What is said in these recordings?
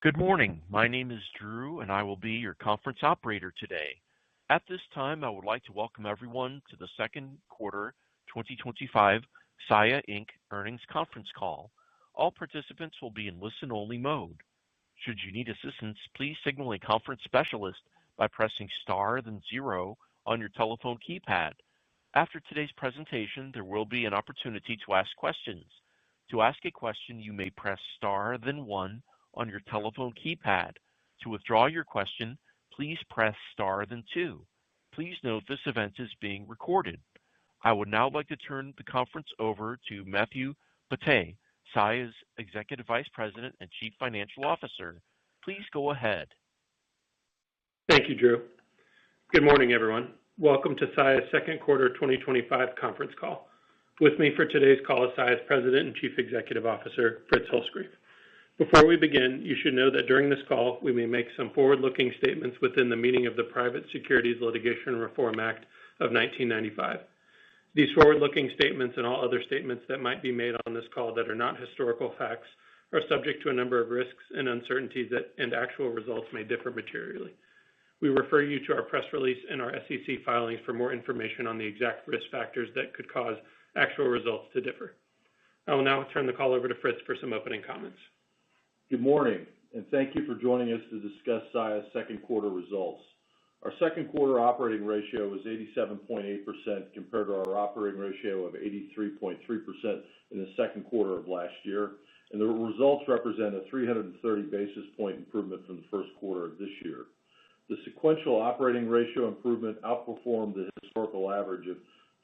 Good morning. My name is Drew, and I will be your conference operator today. At this time, I would like to welcome everyone to the second quarter 2025 Saia Inc. earnings conference call. All participants will be in listen-only mode. Should you need assistance, please signal a conference specialist by pressing star then zero on your telephone keypad. After today's presentation, there will be an opportunity to ask questions. To ask a question, you may press star then one on your telephone keypad. To withdraw your question, please press star then two. Please note this event is being recorded. I would now like to turn the conference over to Matthew Pate, Saia's Executive Vice President and Chief Financial Officer. Please go ahead. Thank you, Drew. Good morning, everyone. Welcome to Saia's second quarter 2025 conference call. With me for today's call is Saia's President and Chief Executive Officer, Fritz Holzgrefe. Before we begin, you should know that during this call, we may make some forward-looking statements within the meaning of the Private Securities Litigation Reform Act of 1995. These forward-looking statements and all other statements that might be made on this call that are not historical facts are subject to a number of risks and uncertainties and actual results may differ materially. We refer you to our press release and our SEC filings for more information on the exact risk factors that could cause actual results to differ. I will now turn the call over to Fritz for some opening comments. Good morning, and thank you for joining us to discuss Saia's second quarter results. Our second quarter operating ratio was 87.8% compared to our operating ratio of 83.3% in the second quarter of last year, and the results represent a 330 basis point improvement from the first quarter of this year. The sequential operating ratio improvement outperformed the historical average of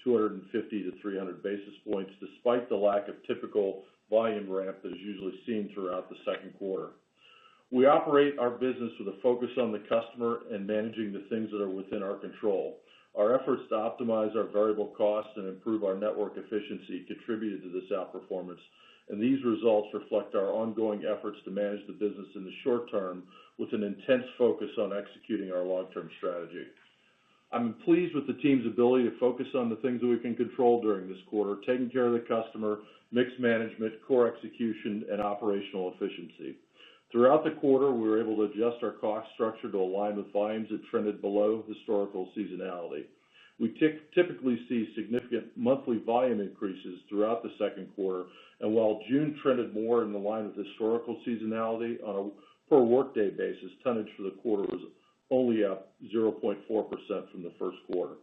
250 to 300 basis points, despite the lack of typical volume ramp that is usually seen throughout the second quarter. We operate our business with a focus on the customer and managing the things that are within our control. Our efforts to optimize our variable costs and improve our network efficiency contributed to this outperformance, and these results reflect our ongoing efforts to manage the business in the short term with an intense focus on executing our long-term strategy. I'm pleased with the team's ability to focus on the things that we can control during this quarter, taking care of the customer, mix management, core execution, and operational efficiency. Throughout the quarter, we were able to adjust our cost structure to align with volumes that trended below historical seasonality. We typically see significant monthly volume increases throughout the second quarter, and while June trended more in line with historical seasonality on a per workday basis, tonnage for the quarter was only up 0.4% from the first quarter.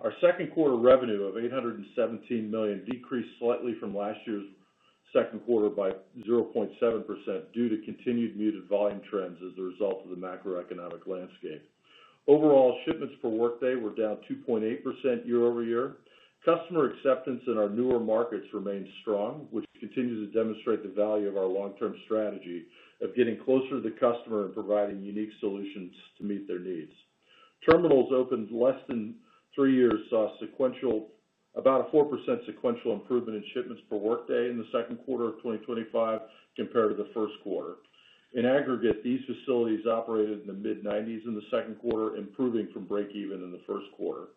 Our second quarter revenue of $817 million decreased slightly from last year's second quarter by 0.7% due to continued muted volume trends as a result of the macroeconomic landscape. Overall, shipments per workday were down 2.8% year over year. Customer acceptance in our newer markets remains strong, which continues to demonstrate the value of our long-term strategy of getting closer to the customer and providing unique solutions to meet their needs. Terminals opened less than 3 years saw about a 4% sequential improvement in shipments per workday in the second quarter of 2025 compared to the first quarter. In aggregate, these facilities operated in the mid-90s in the second quarter, improving from break-even in the first quarter.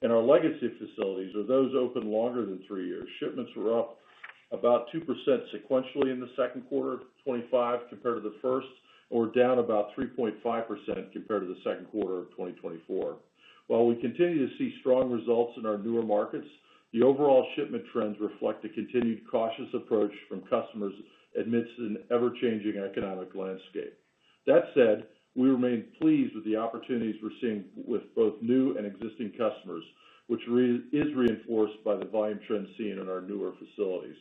In our legacy facilities, or those open longer than 3 years, shipments were up about 2% sequentially in the second quarter of 2025 compared to the first, or down about 3.5% compared to the second quarter of 2024. While we continue to see strong results in our newer markets, the overall shipment trends reflect a continued cautious approach from customers amidst an ever-changing economic landscape. That said, we remain pleased with the opportunities we're seeing with both new and existing customers, which is reinforced by the volume trends seen in our newer facilities.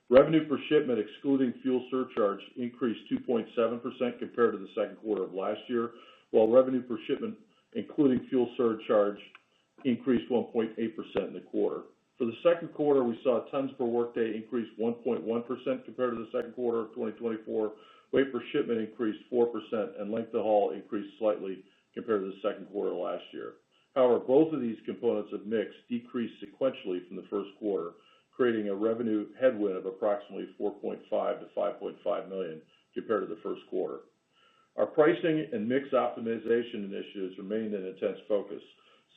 Revenue per shipment, excluding fuel surcharge, increased 2.7% compared to the second quarter of last year, while revenue per shipment, including fuel surcharge, increased 1.8% in the quarter. For the second quarter, we saw tons per workday increase 1.1% compared to the second quarter of 2024. Weight per shipment increased 4%, and length of haul increased slightly compared to the second quarter last year. However, both of these components of mix decreased sequentially from the first quarter, creating a revenue headwind of approximately $4.5 to $5.5 million compared to the first quarter. Our pricing and mix optimization initiatives remained an intense focus.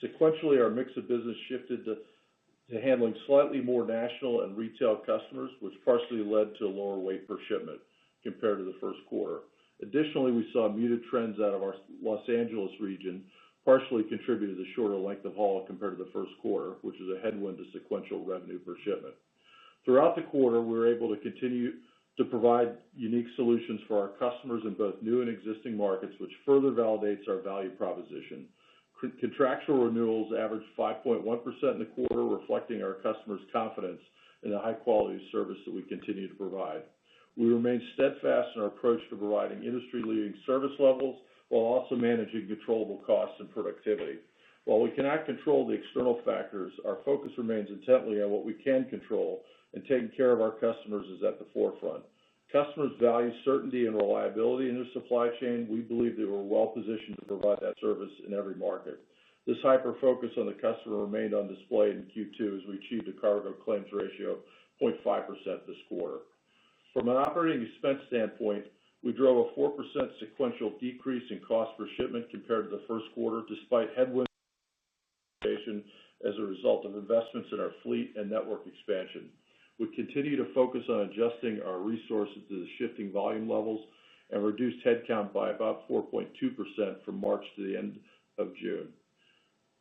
Sequentially, our mix of business shifted to handling slightly more national and retail customers, which partially led to a lower weight per shipment compared to the first quarter. Additionally, we saw muted trends out of our Los Angeles region, partially contributed to the shorter length of haul compared to the first quarter, which is a headwind to sequential revenue per shipment. Throughout the quarter, we were able to continue to provide unique solutions for our customers in both new and existing markets, which further validates our value proposition. Contractual renewals averaged 5.1% in the quarter, reflecting our customers' confidence in the high quality of service that we continue to provide. We remain steadfast in our approach to providing industry-leading service levels while also managing controllable costs and productivity. While we cannot control the external factors, our focus remains intently on what we can control, and taking care of our customers is at the forefront. Customers value certainty and reliability in their supply chain. We believe that we're well positioned to provide that service in every market. This hyper-focus on the customer remained on display in Q2 as we achieved a cargo claims ratio of 0.5% this quarter. From an operating expense standpoint, we drove a 4% sequential decrease in cost per shipment compared to the first quarter, despite headwinds as a result of investments in our fleet and network expansion. We continue to focus on adjusting our resources to the shifting volume levels and reduced headcount by about 4.2% from March to the end of June.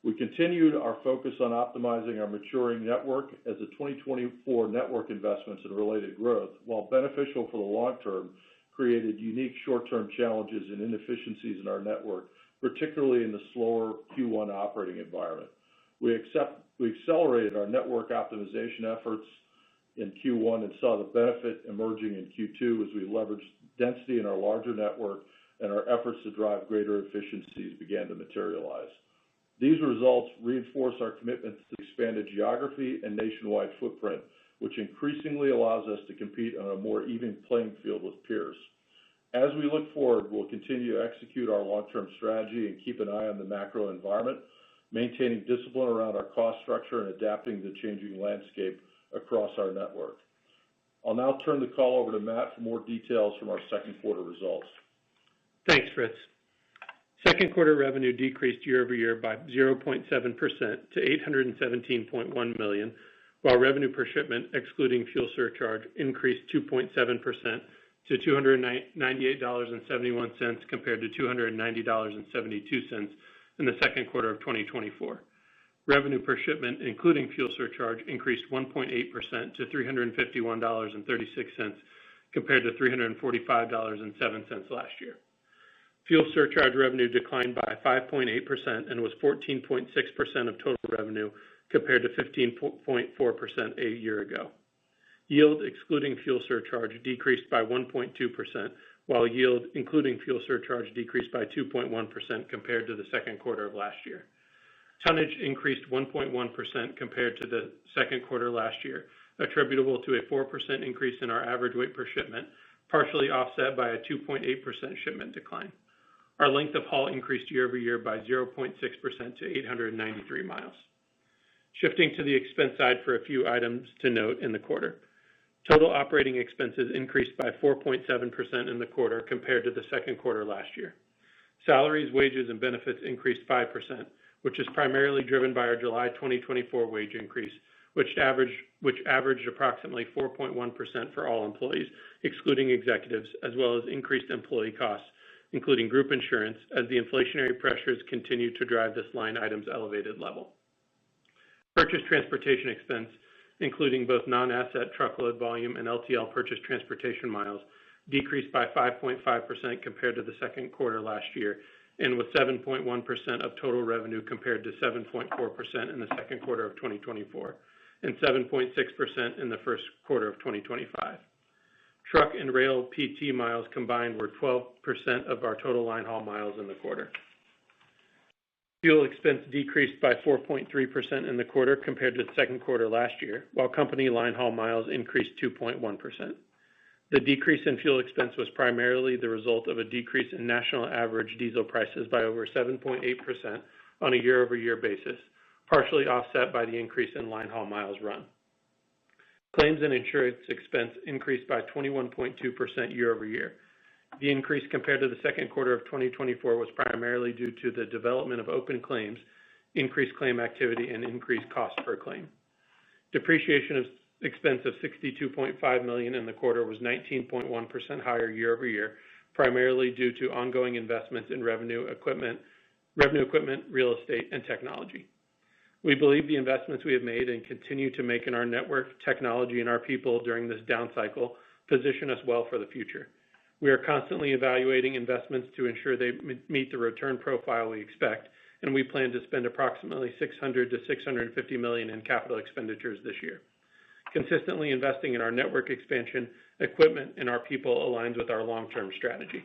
We continued our focus on optimizing our maturing network as the 2024 network investments and related growth, while beneficial for the long term, created unique short-term challenges and inefficiencies in our network, particularly in the slower Q1 operating environment. We accelerated our network optimization efforts in Q1 and saw the benefit emerging in Q2 as we leveraged density in our larger network and our efforts to drive greater efficiencies began to materialize. These results reinforce our commitment to expanded geography and nationwide footprint, which increasingly allows us to compete on a more even playing field with peers. As we look forward, we'll continue to execute our long-term strategy and keep an eye on the macro environment, maintaining discipline around our cost structure and adapting to the changing landscape across our network. I'll now turn the call over to Matt for more details from our second quarter results. Thanks, Fritz. Second quarter revenue decreased year over year by 0.7% to $817.1 million, while revenue per shipment, excluding fuel surcharge, increased 2.7% to $298.71 compared to $290.72 in the second quarter of 2024. Revenue per shipment, including fuel surcharge, increased 1.8% to $351.36 compared to $345.07 last year. Fuel surcharge revenue declined by 5.8% and was 14.6% of total revenue compared to 15.4% a year ago. Yield, excluding fuel surcharge, decreased by 1.2%, while yield, including fuel surcharge, decreased by 2.1% compared to the second quarter of last year. Tonnage increased 1.1% compared to the second quarter last year, attributable to a 4% increase in our average weight per shipment, partially offset by a 2.8% shipment decline. Our length of haul increased year over year by 0.6% to 893 miles. Shifting to the expense side for a few items to note in the quarter. Total operating expenses increased by 4.7% in the quarter compared to the second quarter last year. Salaries, wages, and benefits increased 5%, which is primarily driven by our July 2024 wage increase, which averaged approximately 4.1% for all employees, excluding executives, as well as increased employee costs, including group insurance, as the inflationary pressures continue to drive this line item's elevated level. Purchase transportation expense, including both non-asset truckload volume and LTL purchase transportation miles, decreased by 5.5% compared to the second quarter last year, and was 7.1% of total revenue compared to 7.4% in the second quarter of 2024, and 7.6% in the first quarter of 2025. Truck and rail PT miles combined were 12% of our total line haul miles in the quarter. Fuel expense decreased by 4.3% in the quarter compared to the second quarter last year, while company line haul miles increased 2.1%. The decrease in fuel expense was primarily the result of a decrease in national average diesel prices by over 7.8% on a year-over-year basis, partially offset by the increase in line haul miles run. Claims and insurance expense increased by 21.2% year over year. The increase compared to the second quarter of 2024 was primarily due to the development of open claims, increased claim activity, and increased cost per claim. Depreciation expense of $62.5 million in the quarter was 19.1% higher year over year, primarily due to ongoing investments in revenue equipment, real estate, and technology. We believe the investments we have made and continue to make in our network, technology, and our people during this down cycle position us well for the future. We are constantly evaluating investments to ensure they meet the return profile we expect, and we plan to spend approximately $600 to $650 million in capital expenditures this year. Consistently investing in our network expansion, equipment, and our people aligns with our long-term strategy.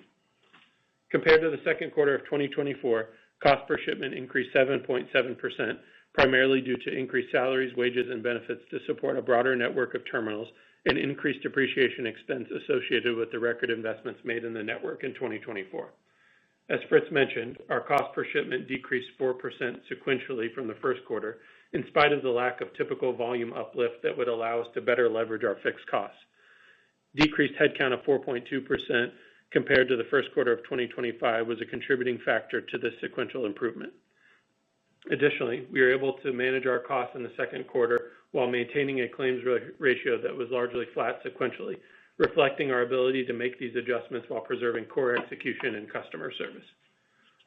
Compared to the second quarter of 2024, cost per shipment increased 7.7%, primarily due to increased salaries, wages, and benefits to support a broader network of terminals and increased depreciation expense associated with the record investments made in the network in 2024. As Fritz mentioned, our cost per shipment decreased 4% sequentially from the first quarter, in spite of the lack of typical volume uplift that would allow us to better leverage our fixed costs. Decreased headcount of 4.2% compared to the first quarter of 2025 was a contributing factor to this sequential improvement. Additionally, we were able to manage our costs in the second quarter while maintaining a claims ratio that was largely flat sequentially, reflecting our ability to make these adjustments while preserving core execution and customer service.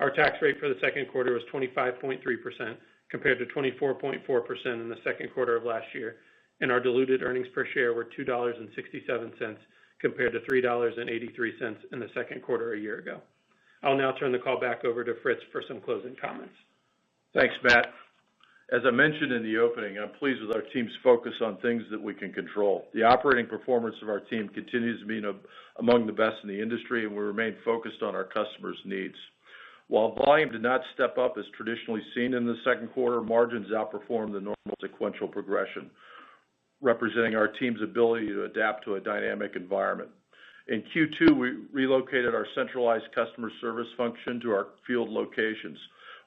Our tax rate for the second quarter was 25.3% compared to 24.4% in the second quarter of last year, and our diluted earnings per share were $2.67 compared to $3.83 in the second quarter a year ago. I'll now turn the call back over to Fritz for some closing comments. Thanks, Matt. As I mentioned in the opening, I'm pleased with our team's focus on things that we can control. The operating performance of our team continues to be among the best in the industry, and we remain focused on our customers' needs. While volume did not step up as traditionally seen in the second quarter, margins outperformed the normal sequential progression, representing our team's ability to adapt to a dynamic environment. In Q2, we relocated our centralized customer service function to our field locations.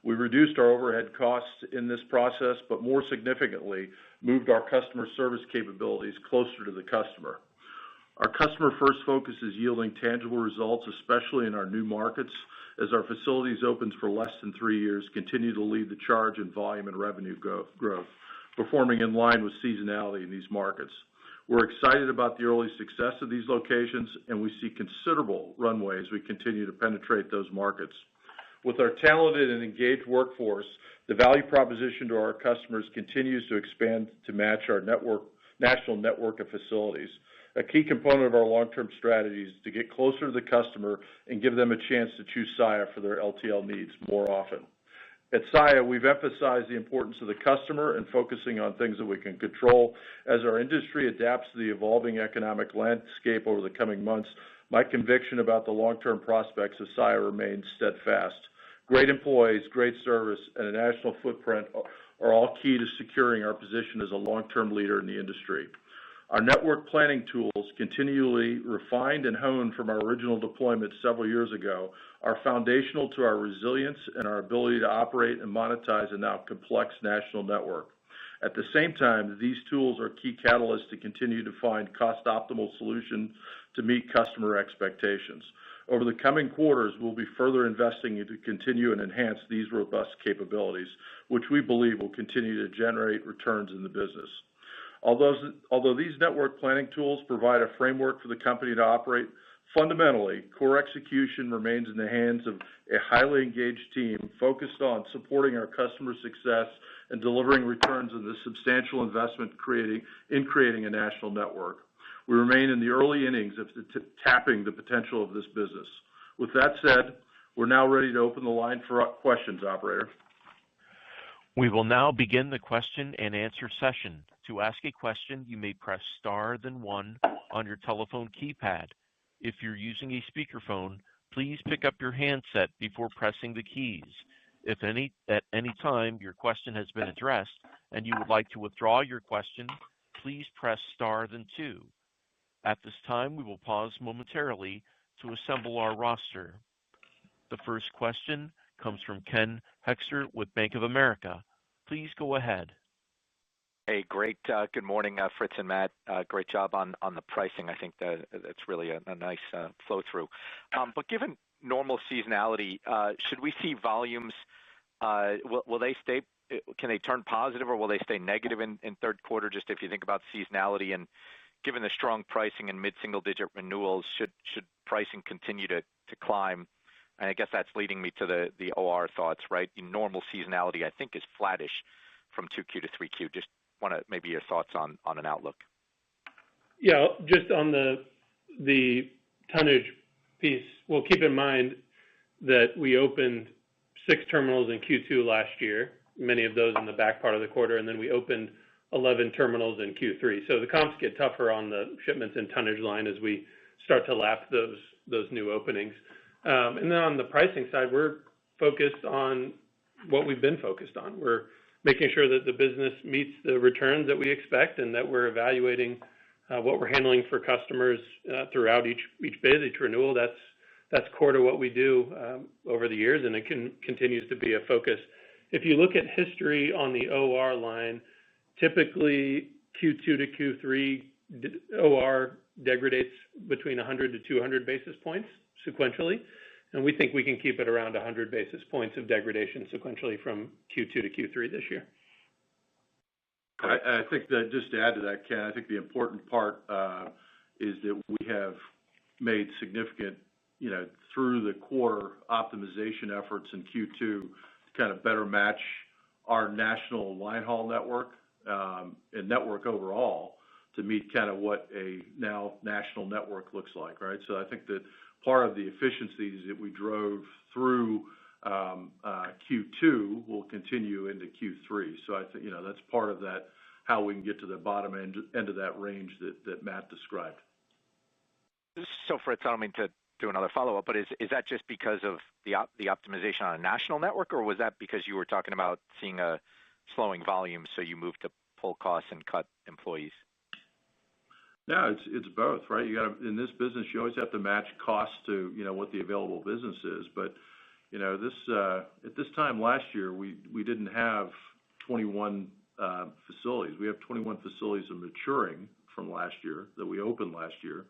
We reduced our overhead costs in this process, but more significantly, moved our customer service capabilities closer to the customer. Our customer-first focus is yielding tangible results, especially in our new markets, as our facilities opened for less than 3 years continue to lead the charge in volume and revenue growth, performing in line with seasonality in these markets. We're excited about the early success of these locations, and we see considerable runway as we continue to penetrate those markets. With our talented and engaged workforce, the value proposition to our customers continues to expand to match our national network of facilities. A key component of our long-term strategy is to get closer to the customer and give them a chance to choose Saia for their LTL needs more often. At Saia, we've emphasized the importance of the customer and focusing on things that we can control. As our industry adapts to the evolving economic landscape over the coming months, my conviction about the long-term prospects of Saia remains steadfast. Great employees, great service, and a national footprint are all key to securing our position as a long-term leader in the industry. Our network planning tools, continually refined and honed from our original deployment several years ago, are foundational to our resilience and our ability to operate and monetize a now complex national network. At the same time, these tools are key catalysts to continue to find cost-optimal solutions to meet customer expectations. Over the coming quarters, we'll be further investing to continue and enhance these robust capabilities, which we believe will continue to generate returns in the business. Although these network planning tools provide a framework for the company to operate, fundamentally, core execution remains in the hands of a highly engaged team focused on supporting our customer success and delivering returns on the substantial investment in creating a national network. We remain in the early innings of tapping the potential of this business. With that said, we're now ready to open the line for questions, operator. We will now begin the question and answer session. To ask a question, you may press star then one on your telephone keypad. If you're using a speakerphone, please pick up your handset before pressing the keys. If at any time your question has been addressed and you would like to withdraw your question, please press star then two. At this time, we will pause momentarily to assemble our roster. The first question comes from Ken Hoexter with Bank of America. Please go ahead. Hey, great. Good morning, Fritz and Matt. Great job on the pricing. I think that's really a nice flow through. But given normal seasonality, should we see volumes, will they stay, can they turn positive or will they stay negative in third quarter? Just if you think about seasonality and given the strong pricing and mid-single digit renewals, should pricing continue to to climb. And I guess that's leading me to the OR thoughts, right? In normal seasonality, I think, is flattish from 2Q to 3Q. Just want to maybe your thoughts on an outlook. Yeah, just on the tonnage piece, well, keep in mind that we opened 6 terminals in Q2 last year, many of those in the back part of the quarter, and then we opened 11 terminals in Q3. So the comps get tougher on the shipments and tonnage line as we start to lap those new openings. And then on the pricing side, we're focused on what we've been focused on. We're making sure that the business meets the returns that we expect and that we're evaluating what we're handling for customers throughout each bid, each renewal. That's core to what we do over the years, and it continues to be a focus. If you look at history on the OR line, typically Q2 to Q3 OR degradates between 100 to 200 basis points sequentially, and we think we can keep it around 100 basis points of degradation sequentially from Q2 to Q3 this year. I think that just to add to that, Ken, I think the important part is that we have made significant, through the quarter optimization efforts in Q2 to kind of better match our national line haul network and network overall to meet kind of what a now national network looks like, right? So I think that part of the efficiencies that we drove through Q2 will continue into Q3. So I think, that's part of that, how we can get to the bottom end of that range that Matt described. So Fritz, I don't mean to do another follow-up, but is that just because of the optimization on a national network, or was that because you were talking about seeing a slowing volume, so you moved to pull costs and cut employees? No, it's both, right? You got to, in this business, you always have to match costs to, what the available business is. But, at this time last year, we didn't have 21 facilities. We have 21 facilities that are maturing from last year that we opened last year.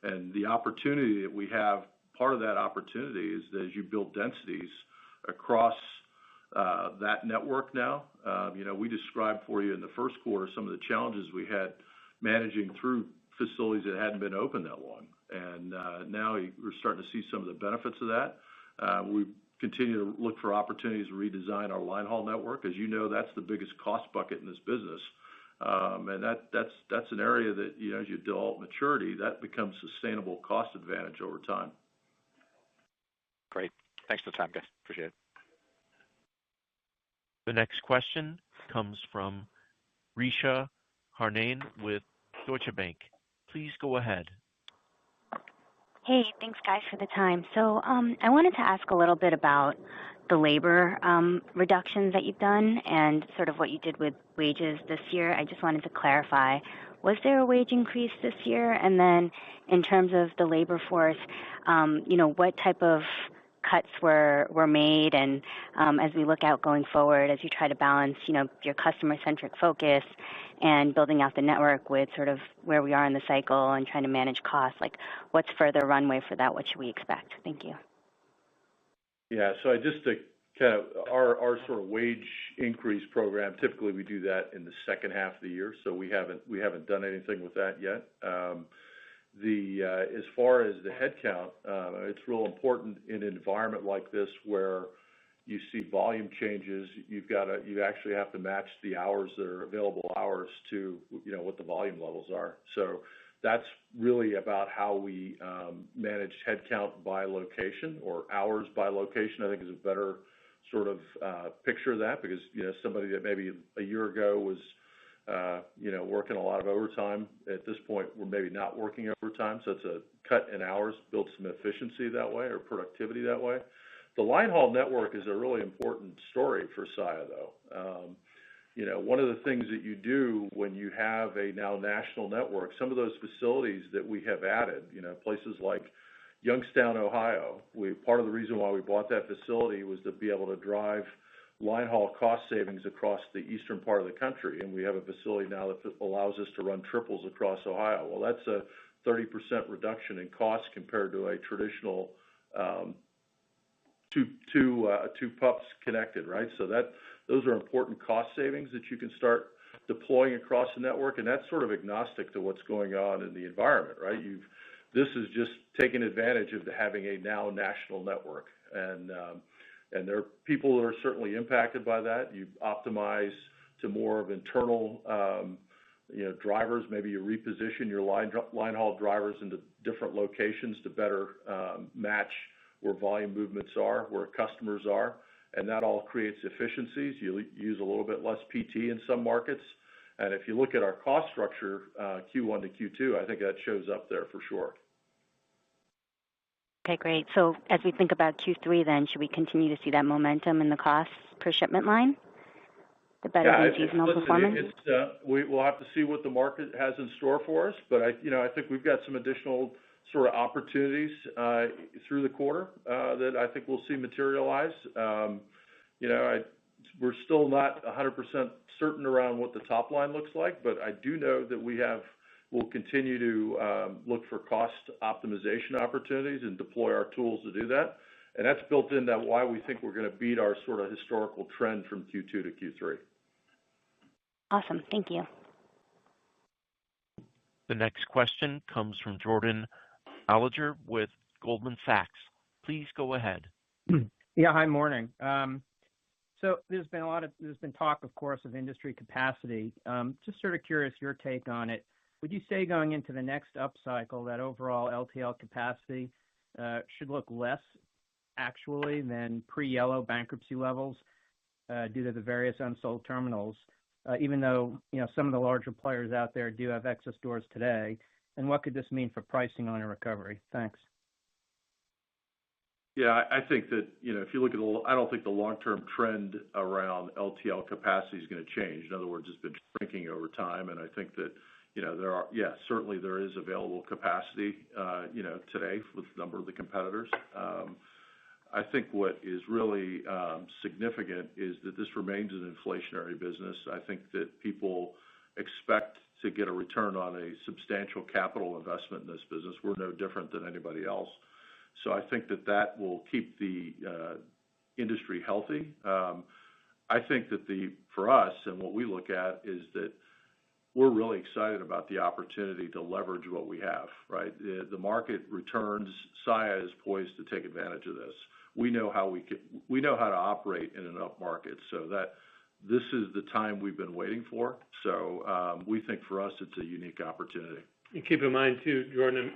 And the opportunity that we have, part of that opportunity is that as you build densities across that network now, we described for you in the first quarter some of the challenges we had managing through facilities that hadn't been open that long. And now we're starting to see some of the benefits of that. We continue to look for opportunities to redesign our line haul network. As you know, that's the biggest cost bucket in this business. And that's an area that, as you develop maturity, that becomes sustainable cost advantage over time. Great. Thanks for the time, guys. Appreciate it. The next question comes from Richa Harnain with Deutsche Bank. Please go ahead. Hey, thanks guys for the time. So I wanted to ask a little bit about the labor reductions that you've done and sort of what you did with wages this year. I just wanted to clarify, was there a wage increase this year? And then in terms of the labor force, what type of cuts were made? And as we look out going forward, as you try to balance, your customer-centric focus and building out the network with sort of where we are in the cycle and trying to manage costs, like what's further runway for that? What should we expect? Thank you. Yeah, so just to kind of our sort of wage increase program, typically we do that in the second half of the year, so we haven't done anything with that yet. As far as the headcount, it's real important in an environment like this where you see volume changes. You actually have to match the hours that are available hours to what the volume levels are. So that's really about how we manage headcount by location, or hours by location, I think is a better sort of picture of that, because somebody that maybe a year ago was working a lot of overtime, at this point we're maybe not working overtime, so it's a cut in hours, build some efficiency that way or productivity that way. The line haul network is a really important story for Saia, though. One of the things that you do when you have a now national network, some of those facilities that we have added, places like Youngstown, Ohio, part of the reason why we bought that facility was to be able to drive line haul cost savings across the eastern part of the country. And we have a facility now that allows us to run triples across Ohio. Well, that's a 30% reduction in cost compared to a traditional two pups connected, right? So those are important cost savings that you can start deploying across the network, and that's sort of agnostic to what's going on in the environment, right? this is just taking advantage of having a now national network. And there are people that are certainly impacted by that. You optimize to more of internal, drivers. Maybe you reposition your line haul drivers into different locations to better match where volume movements are, where customers are, and that all creates efficiencies. You use a little bit less PT in some markets. And if you look at our cost structure, Q1 to Q2, I think that shows up there for sure. Okay, great. So as we think about Q3 then, should we continue to see that momentum in the costs per shipment line? The better than seasonal performance? We'll have to see what the market has in store for us, but I think we've got some additional sort of opportunities through the quarter that I think we'll see materialize. We're still not 100% certain around what the top line looks like, but I do know that we'll continue to look for cost optimization opportunities and deploy our tools to do that. And that's built into why we think we're going to beat our sort of historical trend from Q2 to Q3. Awesome. Thank you. The next question comes from Jordan Alliger with Goldman Sachs. Please go ahead. Yeah, hi, morning. So there's been talk, of course, of industry capacity. Just sort of curious your take on it. Would you say going into the next upcycle that overall LTL capacity should look less actually than pre-Yellow bankruptcy levels due to the various unsold terminals, even though some of the larger players out there do have excess doors today? And what could this mean for pricing on a recovery? Thanks. Yeah, I think that, if you look at I don't think the long-term trend around LTL capacity is going to change. In other words, it's been shrinking over time. And I think that, certainly there is available capacity, today with a number of the competitors. I think what is really significant is that this remains an inflationary business. I think that people expect to get a return on a substantial capital investment in this business. We're no different than anybody else. So I think that will keep the industry healthy. I think that for us and what we look at is that we're really excited about the opportunity to leverage what we have, right? The market returns. Saia is poised to take advantage of this. We know how to operate in an up market, so that this is the time we've been waiting for. So we think for us it's a unique opportunity. And keep in mind too, Jordan,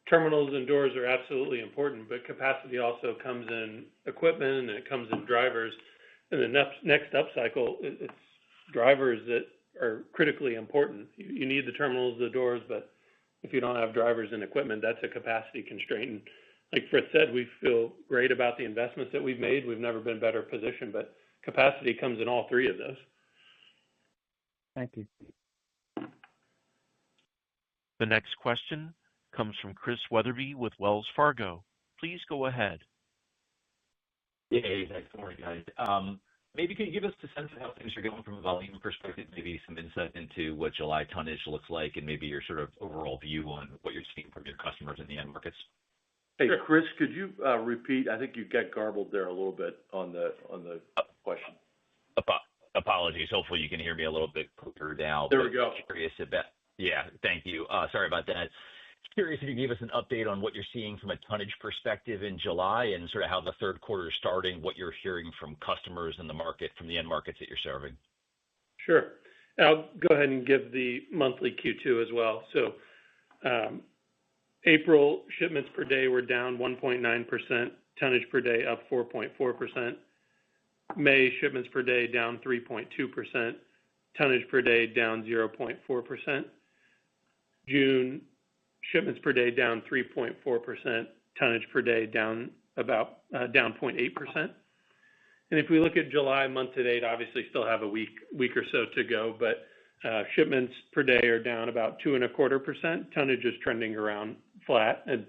terminals and doors are absolutely important, but capacity also comes in equipment and it comes in drivers. And the next upcycle, it's drivers that are critically important. You need the terminals, the doors, but if you don't have drivers and equipment, that's a capacity constraint. And like Fritz said, we feel great about the investments that we've made. We've never been better positioned, but capacity comes in all three of those. Thank you. The next question comes from Chris Wetherbee with Wells Fargo. Please go ahead. Yeah, hey, thanks. Good morning, guys. Maybe can you give us a sense of how things are going from a volume perspective, maybe some insight into what July tonnage looks like and maybe your sort of overall view on what you're seeing from your customers in the end markets? Hey, Chris, could you repeat? I think you got garbled there a little bit on the question. Apologies. Hopefully you can hear me a little bit clearer now. There we go. Yeah, thank you. Sorry about that. Curious if you gave us an update on what you're seeing from a tonnage perspective in July and sort of how the third quarter is starting, what you're hearing from customers in the market, from the end markets that you're serving. Sure. I'll go ahead and give the monthly Q2 as well. So April shipments per day were down 1.9%, tonnage per day up 4.4%. May shipments per day down 3.2%, tonnage per day down 0.4%. June shipments per day down 3.4%, tonnage per day down 0.8%. And if we look at July month to date, obviously still have a week or so to go, but shipments per day are down about 2.25%. Tonnage is trending around flat. And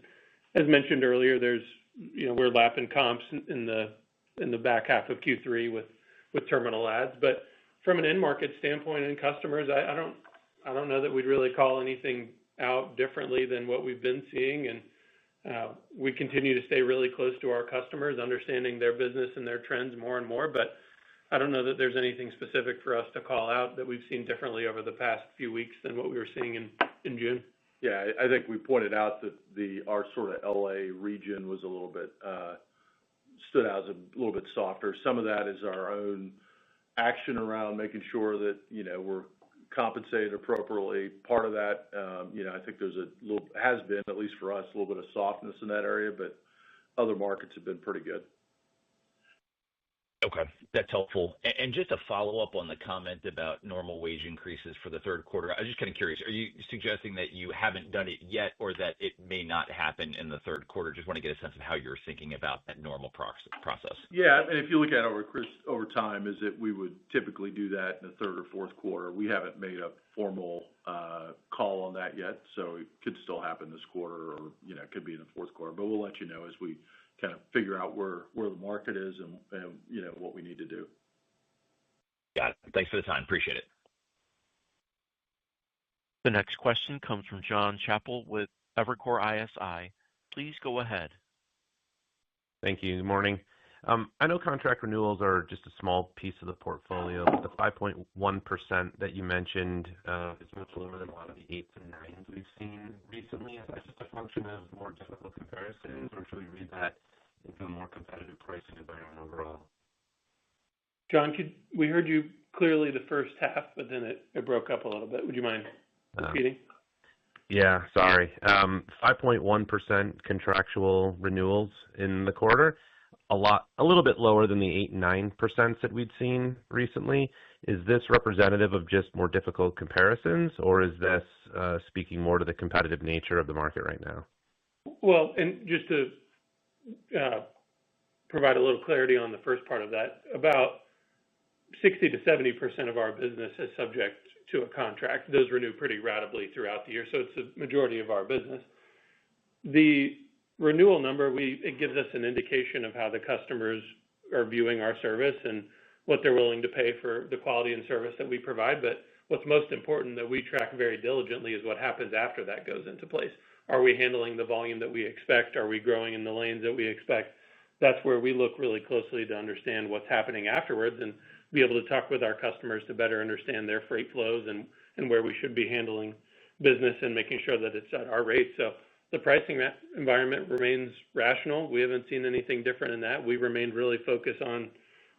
as mentioned earlier, we're lapping comps in the back half of Q3 with terminal ads. But from an end market standpoint and customers, I don't know that we'd really call anything out differently than what we've been seeing. And we continue to stay really close to our customers, understanding their business and their trends more and more. But I don't know that there's anything specific for us to call out that we've seen differently over the past few weeks than what we were seeing in June. Yeah, I think we pointed out that our sort of LA region was a little bit stood out as a little bit softer. Some of that is our own action around making sure that, we're compensated appropriately. Part of that, I think has been, at least for us, a little bit of softness in that area, but other markets have been pretty good. Okay, that's helpful. And just a follow-up on the comment about normal wage increases for the third quarter. I was just kind of curious, are you suggesting that you haven't done it yet or that it may not happen in the third quarter? Just want to get a sense of how you're thinking about that normal process. Yeah, and if you look at it over time, is that we would typically do that in the third or fourth quarter. We haven't made a formal call on that yet, so it could still happen this quarter or, it could be in the fourth quarter. But we'll let you know as we kind of figure out where the market is and what we need to do. Got it. Thanks for the time. Appreciate it. The next question comes from John Chappell with Evercore ISI. Please go ahead. Thank you. Good morning. I know contract renewals are just a small piece of the portfolio, but the 5.1% that you mentioned is much lower than a lot of the 8s and 9s we've seen recently. Is that just a function of more difficult comparisons, or should we read that into a more competitive pricing environment overall? John, we heard you clearly the first half, but then it broke up a little bit. Would you mind repeating? Yeah, sorry. 5.1% contractual renewals in the quarter. A little bit lower than the 8 and 9% that we'd seen recently. Is this representative of just more difficult comparisons, or is this speaking more to the competitive nature of the market right now? Well, and just to provide a little clarity on the first part of that, about 60 to 70% of our business is subject to a contract. Those renew pretty ratably throughout the year, so it's the majority of our business. The renewal number, it gives us an indication of how the customers are viewing our service and what they're willing to pay for the quality and service that we provide. But what's most important that we track very diligently is what happens after that goes into place. Are we handling the volume that we expect? Are we growing in the lanes that we expect? That's where we look really closely to understand what's happening afterwards and be able to talk with our customers to better understand their freight flows and where we should be handling business and making sure that it's at our rate. So the pricing environment remains rational. We haven't seen anything different in that. We remained really focused on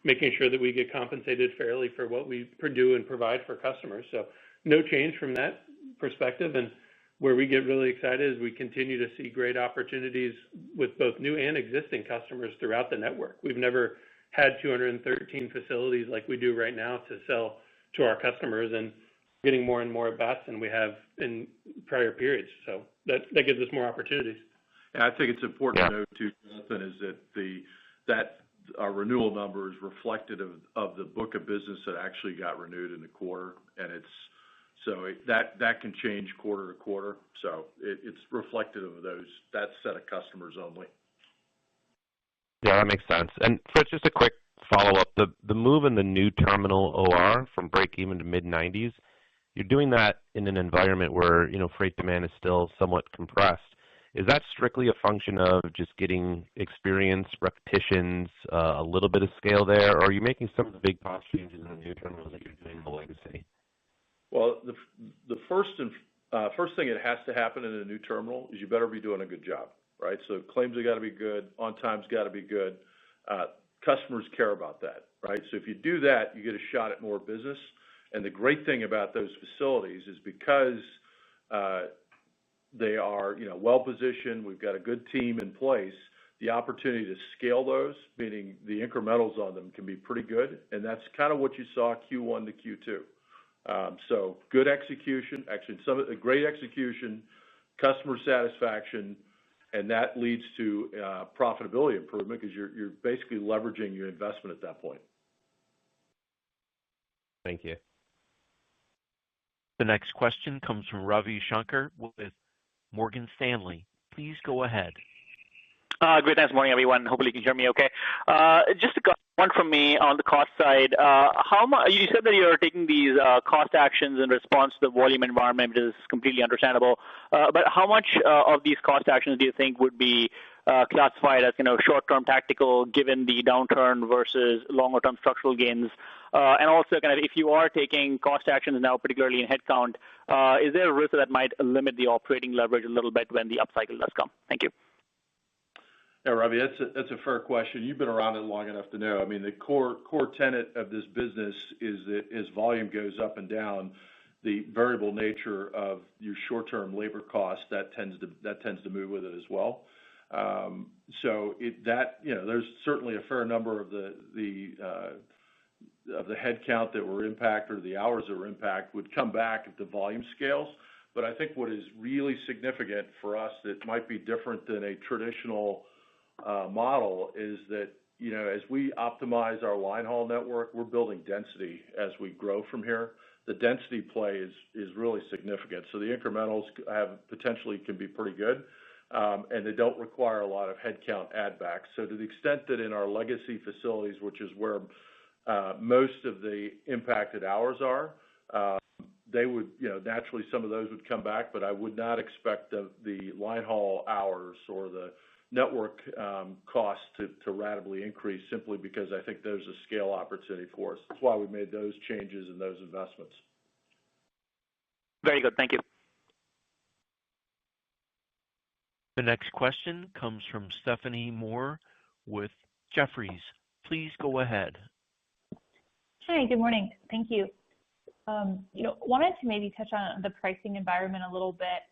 making sure that we get compensated fairly for what we do and provide for customers. So no change from that perspective. And where we get really excited is we continue to see great opportunities with both new and existing customers throughout the network. We've never had 213 facilities like we do right now to sell to our customers, and getting more and more at bats than we have in prior periods. So that gives us more opportunities. And I think it's important to note too, Jonathan, is that our renewal number is reflective of the book of business that actually got renewed in the quarter, and that can change quarter to quarter. So it's reflective of that set of customers only. Yeah, that makes sense. And Fritz, just a quick follow-up. The move in the new terminal OR from break even to mid-90s, you're doing that in an environment where, freight demand is still somewhat compressed. Is that strictly a function of just getting experience, repetitions, a little bit of scale there, or are you making some of the big cost changes in the new terminals that you're doing in the legacy? Well, the first thing that has to happen in a new terminal is you better be doing a good job, right? So claims have got to be good, on time's got to be good. Customers care about that, right? So if you do that, you get a shot at more business. And the great thing about those facilities is because they are, well positioned, we've got a good team in place, the opportunity to scale those, meaning the incrementals on them, can be pretty good. And that's kind of what you saw Q1 to Q2. So good execution, actually great execution, customer satisfaction, and that leads to profitability improvement because you're basically leveraging your investment at that point. Thank you. The next question comes from Ravi Shankar with Morgan Stanley. Please go ahead. Great. Thanks. Morning, everyone. Hopefully you can hear me okay. Just one from me on the cost side. You said that you're taking these cost actions in response to the volume environment, which is completely understandable. But how much of these cost actions do you think would be classified as short-term tactical given the downturn versus longer-term structural gains? And also, kind of, if you are taking cost actions now, particularly in headcount, is there a risk that might limit the operating leverage a little bit when the upcycle does come? Thank you. Yeah, Ravi, that's a fair question. You've been around it long enough to know. I mean, the core tenet of this business is that as volume goes up and down, the variable nature of your short-term labor costs that tends to move with it as well. There's certainly a fair number of the headcount that were impacted or the hours that were impacted would come back if the volume scales. But I think what is really significant for us that might be different than a traditional model is that, as we optimize our line haul network, we're building density as we grow from here. The density play is really significant. So the incrementals potentially can be pretty good, and they don't require a lot of headcount add backs. So to the extent that in our legacy facilities, which is where most of the impacted hours are, they would, naturally some of those would come back, but I would not expect the line haul hours or the network costs to radically increase simply because I think there's a scale opportunity for us. That's why we made those changes and those investments. Very good. Thank you. The next question comes from Stephanie Moore with Jefferies. Please go ahead. Hi, good morning. Thank you. Wanted to maybe touch on the pricing environment a little bit.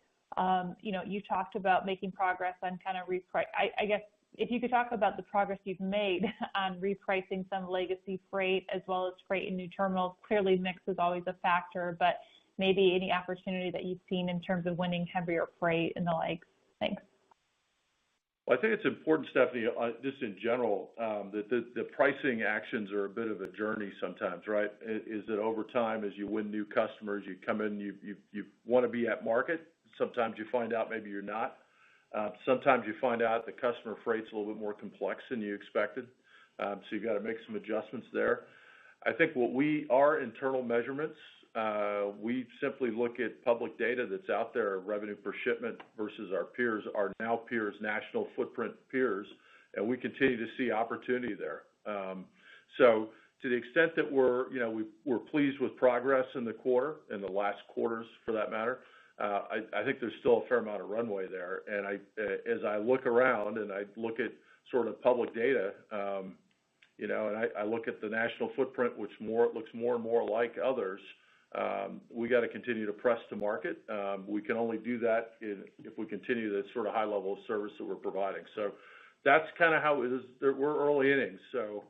You talked about making progress on kind of I guess if you could talk about the progress you've made on repricing some legacy freight as well as freight in new terminals. Clearly mix is always a factor, but maybe any opportunity that you've seen in terms of winning heavier freight and the like. Thanks. Well, I think it's important, Stephanie, just in general, that the pricing actions are a bit of a journey sometimes, right? Is that over time, as you win new customers, you come in, you want to be at market. Sometimes you find out maybe you're not. Sometimes you find out the customer freight's a little bit more complex than you expected. So you've got to make some adjustments there. I think our internal measurements, we simply look at public data that's out there, revenue per shipment versus our peers, our now peers, national footprint peers, and we continue to see opportunity there. So to the extent that we're pleased with progress in the quarter, in the last quarters for that matter, I think there's still a fair amount of runway there. And as I look around and I look at sort of public data, and I look at the national footprint, which looks more and more like others, we got to continue to press to market. We can only do that if we continue the sort of high level of service that we're providing. So that's kind of how it is. We're early innings, so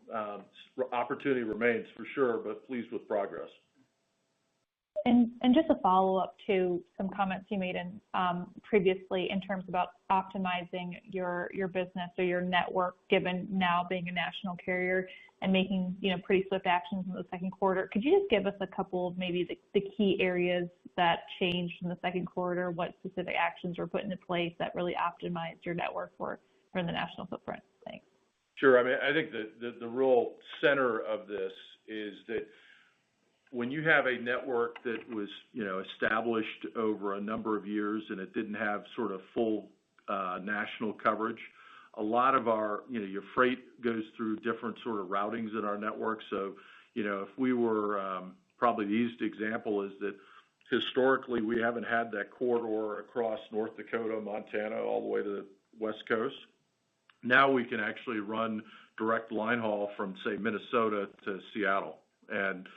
opportunity remains for sure, but pleased with progress. And just a follow-up to some comments you made previously in terms about optimizing your business or your network, given now being a national carrier and making pretty swift actions in the second quarter. Could you just give us a couple of maybe the key areas that changed in the second quarter? What specific actions were put into place that really optimized your network for the national footprint? Thanks. Sure. I mean, I think the real center of this is that when you have a network that was, established over a number of years and it didn't have sort of full national coverage, a lot of our, your freight goes through different sort of routings in our network. So, if we were, probably the easiest example is that historically we haven't had that corridor across North Dakota, Montana, all the way to the West Coast. Now we can actually run direct line haul from, say, Minnesota to Seattle. And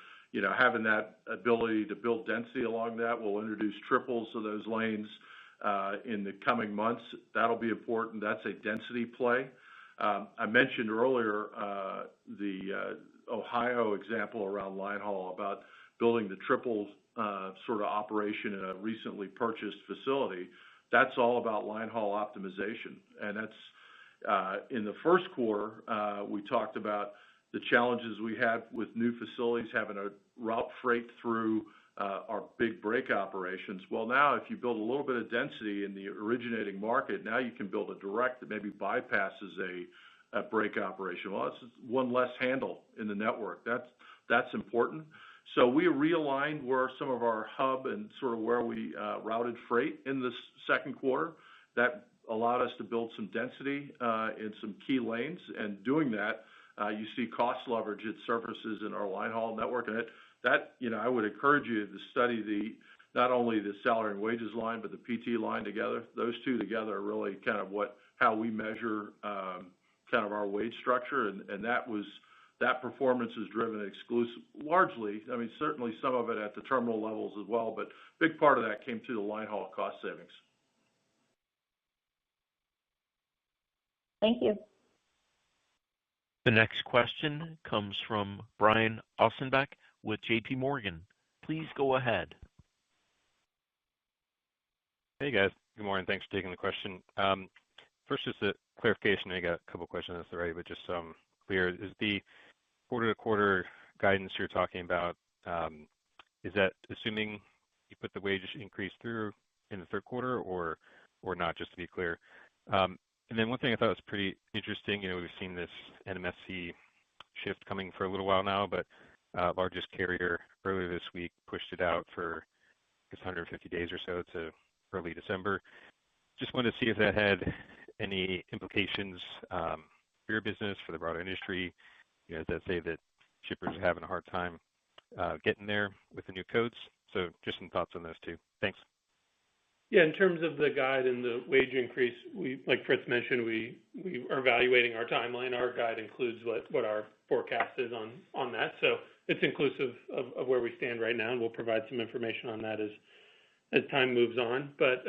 having that ability to build density along that, we'll introduce triples of those lanes in the coming months. That'll be important. That's a density play. I mentioned earlier the Ohio example around line haul about building the triple sort of operation in a recently purchased facility. That's all about line haul optimization. And that's in the first quarter, we talked about the challenges we had with new facilities having to route freight through our big break operations. Well, now if you build a little bit of density in the originating market, now you can build a direct that maybe bypasses a break operation. Well, that's one less handle in the network. That's important. So we realigned where some of our hub and sort of where we routed freight in this second quarter. That allowed us to build some density in some key lanes. And doing that, you see cost leverage at surfaces in our line haul network. And I would encourage you to study not only the salary and wages line, but the PT line together. Those two together are really kind of how we measure kind of our wage structure. And that performance is driven largely, I mean, certainly some of it at the terminal levels as well, but a big part of that came through the line haul cost savings. Thank you. The next question comes from Brian Ossenbeck with JP Morgan. Please go ahead. Hey guys, good morning. Thanks for taking the question. First, just a clarification. I got a couple questions on this already, but just clear. Is the quarter-to-quarter guidance you're talking about, is that assuming you put the wage increase through in the third quarter or not, just to be clear? And then one thing I thought was pretty interesting, we've seen this NMFC shift coming for a little while now, but largest carrier earlier this week pushed it out for, I guess, 150 days or so to early December. Just wanted to see if that had any implications for your business, for the broader industry. Does that say that shippers are having a hard time getting there with the new codes? So just some thoughts on those two. Thanks. Yeah, in terms of the guide and the wage increase, like Fritz mentioned, we are evaluating our timeline. Our guide includes what our forecast is on that. So it's inclusive of where we stand right now, and we'll provide some information on that as time moves on. But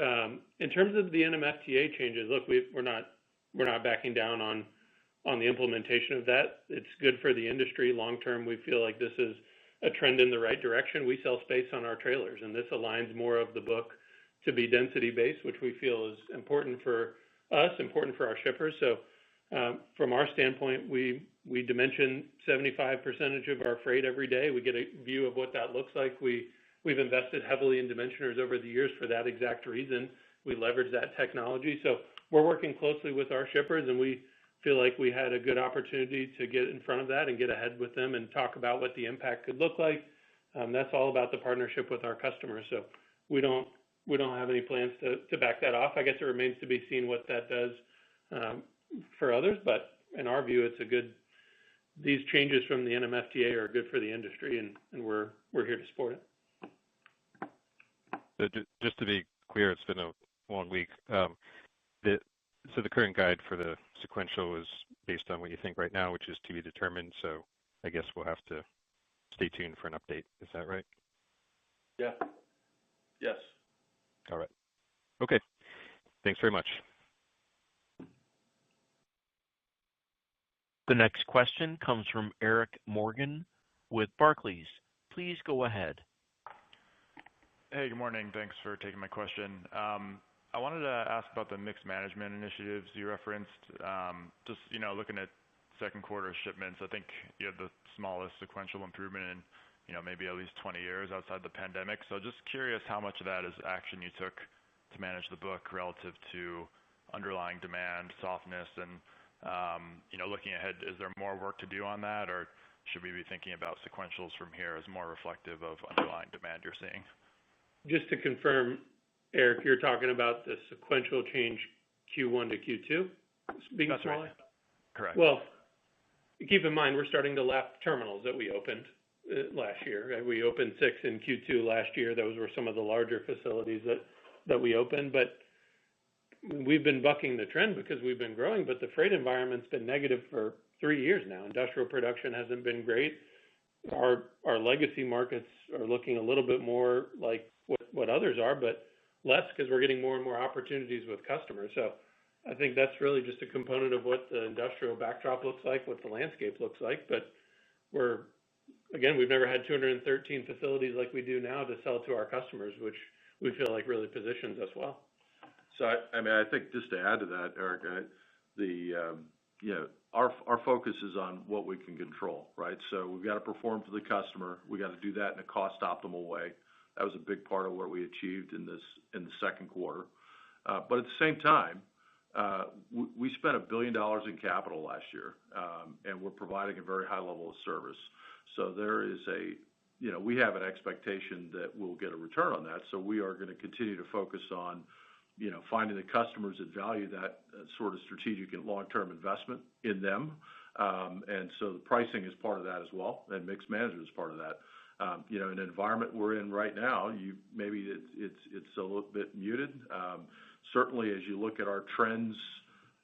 in terms of the NMFTA changes, look, we're not backing down on the implementation of that. It's good for the industry. Long term, we feel like this is a trend in the right direction. We sell space on our trailers, and this aligns more of the book to be density-based, which we feel is important for us, important for our shippers. So from our standpoint, we dimension 75% of our freight every day. We get a view of what that looks like. We've invested heavily in dimensioners over the years for that exact reason. We leverage that technology. So we're working closely with our shippers, and we feel like we had a good opportunity to get in front of that and get ahead with them and talk about what the impact could look like. That's all about the partnership with our customers. So we don't have any plans to back that off. I guess it remains to be seen what that does for others, but in our view, these changes from the NMFTA are good for the industry, and we're here to support it. So just to be clear, it's been a long week. So the current guide for the sequential is based on what you think right now, which is to be determined. So I guess we'll have to stay tuned for an update. Is that right? Yeah. Yes. All right. Okay. Thanks very much. The next question comes from Eric Morgan with Barclays. Please go ahead. Hey, good morning. Thanks for taking my question. I wanted to ask about the mixed management initiatives you referenced. Just, looking at second quarter shipments, I think you had the smallest sequential improvement in, maybe at least 20 years outside the pandemic. So just curious how much of that is action you took to manage the book relative to underlying demand softness and, looking ahead, is there more work to do on that, or should we be thinking about sequentials from here as more reflective of underlying demand you're seeing? Just to confirm, Eric, you're talking about the sequential change Q1 to Q2 being That's smaller? right. Correct. Well, keep in mind, we're starting to lap terminals that we opened last year. We opened 6 in Q2 last year. Those were some of the larger facilities that we opened. But we've been bucking the trend because we've been growing, but the freight environment's been negative for 3 years now. Industrial production hasn't been great. Our legacy markets are looking a little bit more like what others are, but less because we're getting more and more opportunities with customers. So I think that's really just a component of what the industrial backdrop looks like, what the landscape looks like. But we've never had 213 facilities like we do now to sell to our customers, which we feel like really positions us well. So, I think just to add to that, Eric, our focus is on what we can control, right? So we've got to perform for the customer. We got to do that in a cost optimal way. That was a big part of what we achieved in the second quarter. But at the same time, we spent $1 billion in capital last year, and we're providing a very high level of service. So there is we have an expectation that we'll get a return on that. So we are going to continue to focus on finding the customers that value that sort of strategic and long-term investment in them. And so the pricing is part of that as well, and mix management is part of that. In the environment we're in right now, maybe it's a little bit muted. Certainly, as you look at our trends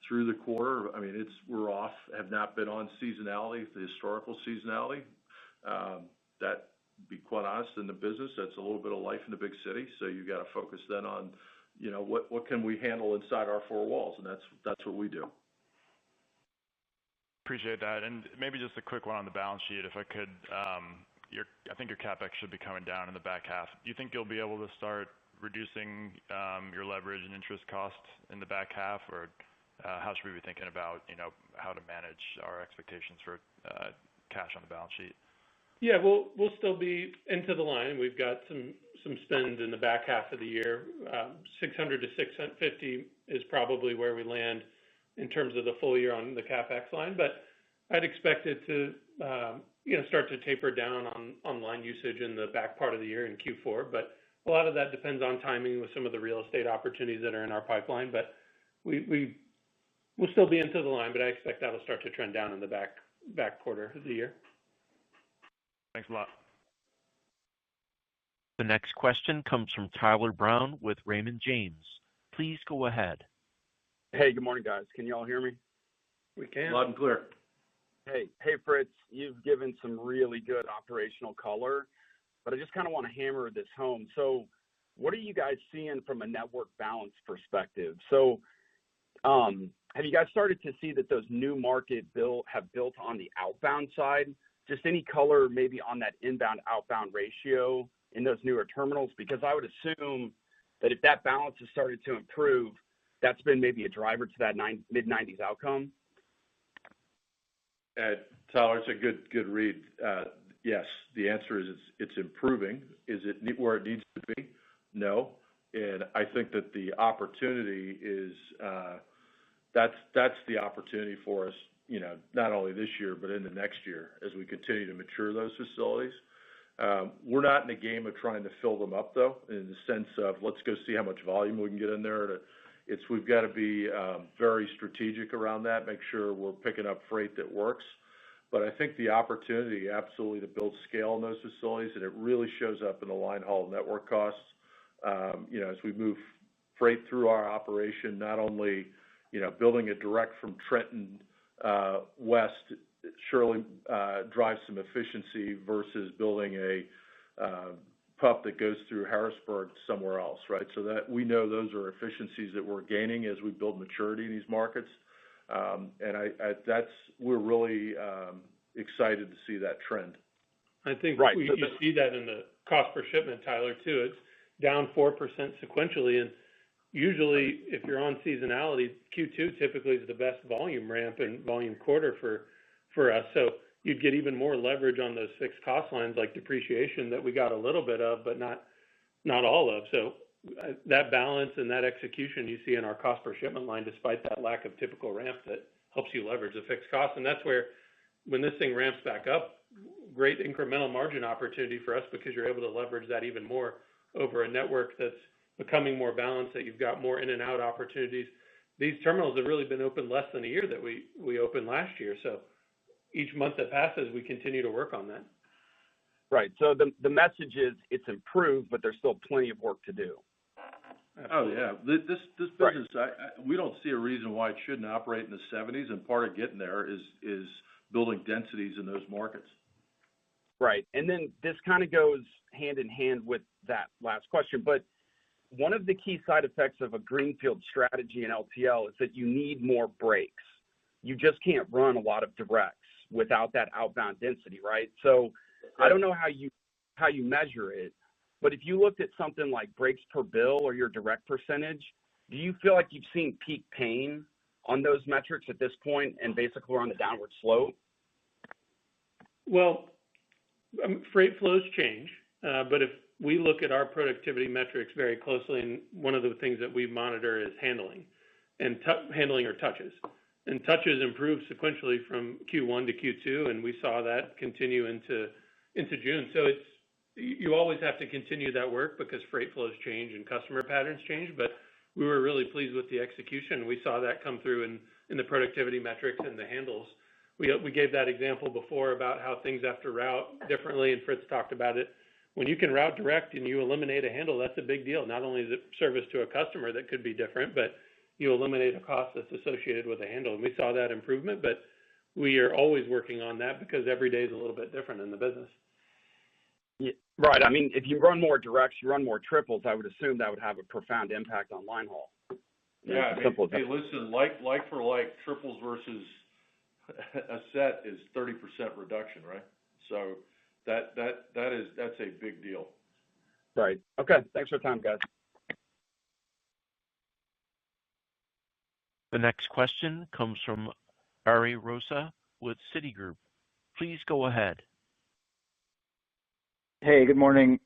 through the quarter, we're off, have not been on seasonality, the historical seasonality. That, to be quite honest, in the business, that's a little bit of life in the big city. So you've got to focus then on, what can we handle inside our four walls, and that's what we do. Appreciate that. And maybe just a quick one on the balance sheet, if I could. I think your CapEx should be coming down in the back half. Do you think you'll be able to start reducing your leverage and interest costs in the back half, or how should we be thinking about, how to manage our expectations for cash on the balance sheet? Yeah, we'll still be into the line. We've got some spend in the back half of the year. 600 to 650 is probably where we land in terms of the full year on the CapEx line, but I'd expect it to start to taper down on line usage in the back part of the year in Q4. But a lot of that depends on timing with some of the real estate opportunities that are in our pipeline. But we'll still be into the line, but I expect that'll start to trend down in the back quarter of the year. Thanks a lot. The next question comes from Tyler Brown with Raymond James. Please go ahead. Hey, good morning, guys. Can you all hear me? We can. Loud and clear. Hey, Fritz, you've given some really good operational color, but I just kind of want to hammer this home. So what are you guys seeing from a network balance perspective? So have you guys started to see that those new market have built on the outbound side? Just any color maybe on that inbound-outbound ratio in those newer terminals? Because I would assume that if that balance has started to improve, that's been maybe a driver to that mid-90s outcome. Tyler, it's a good read. Yes, the answer is it's improving. Is it where it needs to be? No. And I think that the opportunity is that's the opportunity for us, not only this year, but in the next year as we continue to mature those facilities. We're not in the game of trying to fill them up, though, in the sense of let's go see how much volume we can get in there. We've got to be very strategic around that, make sure we're picking up freight that works. But I think the opportunity absolutely to build scale in those facilities, and it really shows up in the line haul network costs. As we move freight through our operation, not only building it direct from Trenton west surely drives some efficiency versus building a pup that goes through Harrisburg somewhere else, right? So that we know those are efficiencies that we're gaining as we build maturity in these markets. And we're really excited to see that trend. I think you see that in the cost per shipment, Tyler, too. It's down 4% sequentially, and usually if you're on seasonality, Q2 typically is the best volume ramp and volume quarter for us. So you'd get even more leverage on those fixed cost lines like depreciation that we got a little bit of, but not all of. So that balance and that execution you see in our cost per shipment line, despite that lack of typical ramp, that helps you leverage the fixed cost. And that's where, when this thing ramps back up, great incremental margin opportunity for us because you're able to leverage that even more over a network that's becoming more balanced, that you've got more in and out opportunities. These terminals have really been open less than a year that we opened last year. So each month that passes, we continue to work on that. Right. So the message is it's improved, but there's still plenty of work to do. Absolutely. Oh, yeah. This business, right. We don't see a reason why it shouldn't operate in the 70s, and part of getting there is building densities in those markets. Right. And then this kind of goes hand in hand with that last question, but one of the key side effects of a greenfield strategy in LTL is that you need more breaks. You just can't run a lot of directs without that outbound density, right? So I don't know how you measure it, but if you looked at something like breaks per bill or your direct percentage, do you feel like you've seen peak pain on those metrics at this point and basically we're on the downward slope? Well, freight flows change, but if we look at our productivity metrics very closely, and one of the things that we monitor is handling and handling or touches. And touches improved sequentially from Q1 to Q2, and we saw that continue into June. So you always have to continue that work because freight flows change and customer patterns change, but we were really pleased with the execution. We saw that come through in the productivity metrics and the handles. We gave that example before about how things have to route differently, and Fritz talked about it. When you can route direct and you eliminate a handle, that's a big deal. Not only is it service to a customer that could be different, but you eliminate a cost that's associated with a handle. And we saw that improvement, but we are always working on that because every day is a little bit different in the business. Yeah, right. I mean, if you run more directs, you run more triples, I would assume that would have a profound impact on line haul. Yeah, hey, listen, like for like, triples versus a set is 30% reduction, right? So that's a big deal. Right. Okay. Thanks for your time, guys. The next question comes from Ari Rosa with Citigroup. Please go ahead. Hey, good morning.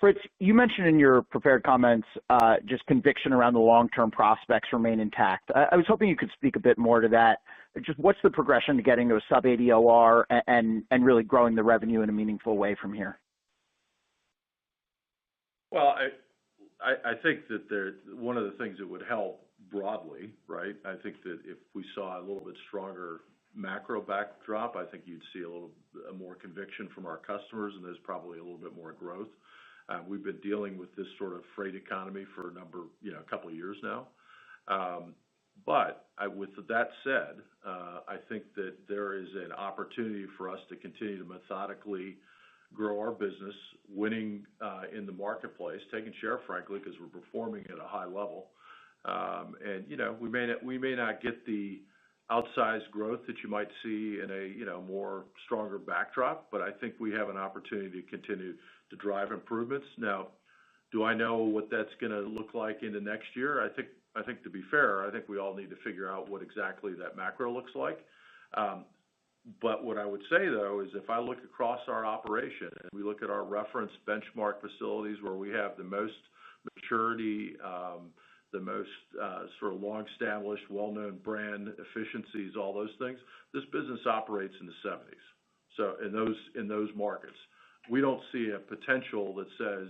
Fritz, you mentioned in your prepared comments just conviction around the long-term prospects remain intact. I was hoping you could speak a bit more to that. Just what's the progression to getting to a sub-80 OR and really growing the revenue in a meaningful way from here? Well, I think that one of the things that would help broadly, right? I think that if we saw a little bit stronger macro backdrop, I think you'd see a little more conviction from our customers, and there's probably a little bit more growth. We've been dealing with this sort of freight economy for a couple of years now. But with that said, I think that there is an opportunity for us to continue to methodically grow our business, winning in the marketplace, taking share, frankly, because we're performing at a high level. And we may not get the outsized growth that you might see in a more stronger backdrop, but I think we have an opportunity to continue to drive improvements. Now, do I know what that's going to look like into next year? I think to be fair, I think we all need to figure out what exactly that macro looks like. But what I would say, though, is if I look across our operation and we look at our reference benchmark facilities where we have the most maturity, the most sort of long-established, well-known brand efficiencies, all those things, this business operates in the 70s. So in those markets, we don't see a potential that says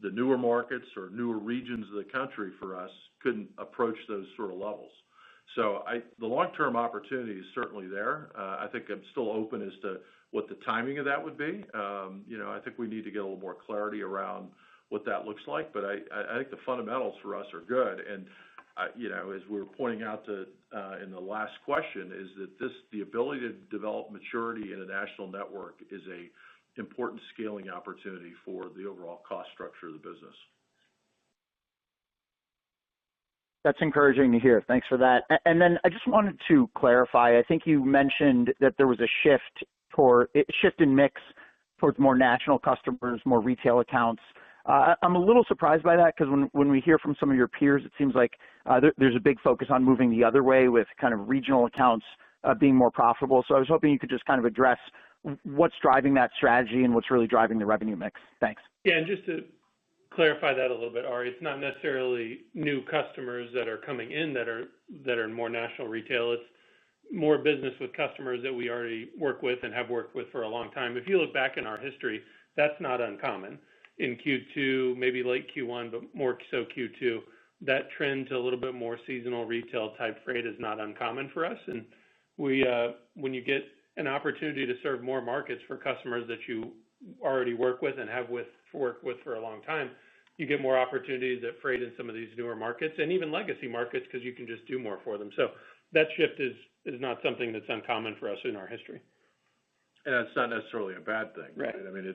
the newer markets or newer regions of the country for us couldn't approach those sort of levels. So the long-term opportunity is certainly there. I think I'm still open as to what the timing of that would be. I think we need to get a little more clarity around what that looks like, but I think the fundamentals for us are good. And as we were pointing out in the last question, is that the ability to develop maturity in a national network is a important scaling opportunity for the overall cost structure of the business. That's encouraging to hear. Thanks for that. And then I just wanted to clarify. I think you mentioned that there was a shift in mix towards more national customers, more retail accounts. I'm a little surprised by that because when we hear from some of your peers, it seems like there's a big focus on moving the other way with kind of regional accounts being more profitable. So I was hoping you could just kind of address what's driving that strategy and what's really driving the revenue mix. Thanks. Yeah, and just to clarify that a little bit, Ari, it's not necessarily new customers that are coming in that are more national retail. It's more business with customers that we already work with and have worked with for a long time. If you look back in our history, that's not uncommon. In Q2, maybe late Q1, but more so Q2, that trend to a little bit more seasonal retail type freight is not uncommon for us. And when you get an opportunity to serve more markets for customers that you already work with and have worked with for a long time, you get more opportunities at freight in some of these newer markets and even legacy markets because you can just do more for them. So that shift is not something that's uncommon for us in our history. And it's not necessarily a bad thing. Right. I mean,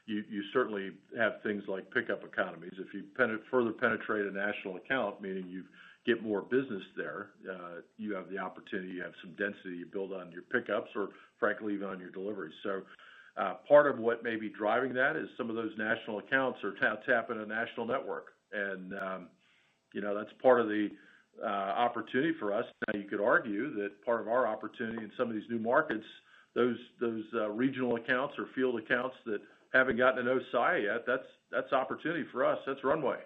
you certainly have things like pickup economies. If you further penetrate a national account, meaning you get more business there, you have the opportunity, you have some density you build on your pickups or frankly even on your deliveries. So part of what may be driving that is some of those national accounts are tapping a national network. And, that's part of the opportunity for us. Now you could argue that part of our opportunity in some of these new markets, those regional accounts or field accounts that haven't gotten to know Saia yet, that's opportunity for us. That's runway.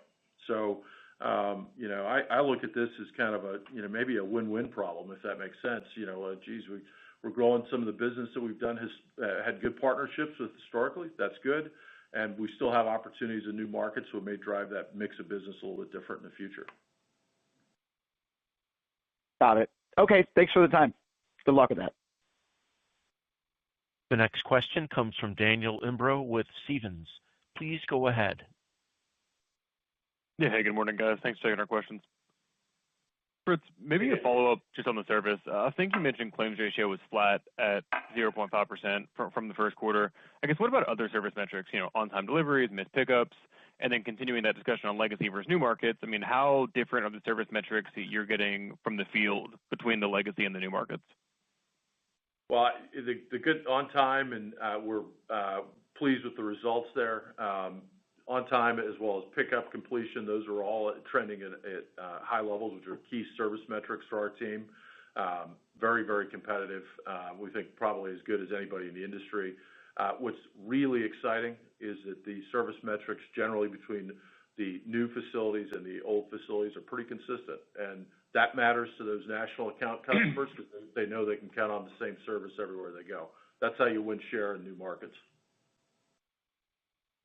So, I look at this as kind of maybe a win-win problem, if that makes sense. We're growing some of the business that we've done has had good partnerships with historically. That's good. And we still have opportunities in new markets that may drive that mix of business a little bit different in the future. Got it. Okay, thanks for the time. Good luck with that. The next question comes from Daniel Imbro with Stephens. Please go ahead. Yeah. Hey, good morning, guys. Thanks for taking our questions. Fritz, maybe a follow-up just on the service. I think you mentioned claims ratio was flat at 0.5% from the first quarter. I guess, what about other service metrics, on-time deliveries, missed pickups, and then continuing that discussion on legacy versus new markets? I mean, how different are the service metrics that you're getting from the field between the legacy and the new markets? Well, the good on time, and we're pleased with the results there. On time as well as pickup completion, those are all trending at high levels, which are key service metrics for our team. Very, very competitive. We think probably as good as anybody in the industry. What's really exciting is that the service metrics generally between the new facilities and the old facilities are pretty consistent. And that matters to those national account customers because they know they can count on the same service everywhere they go. That's how you win share in new markets.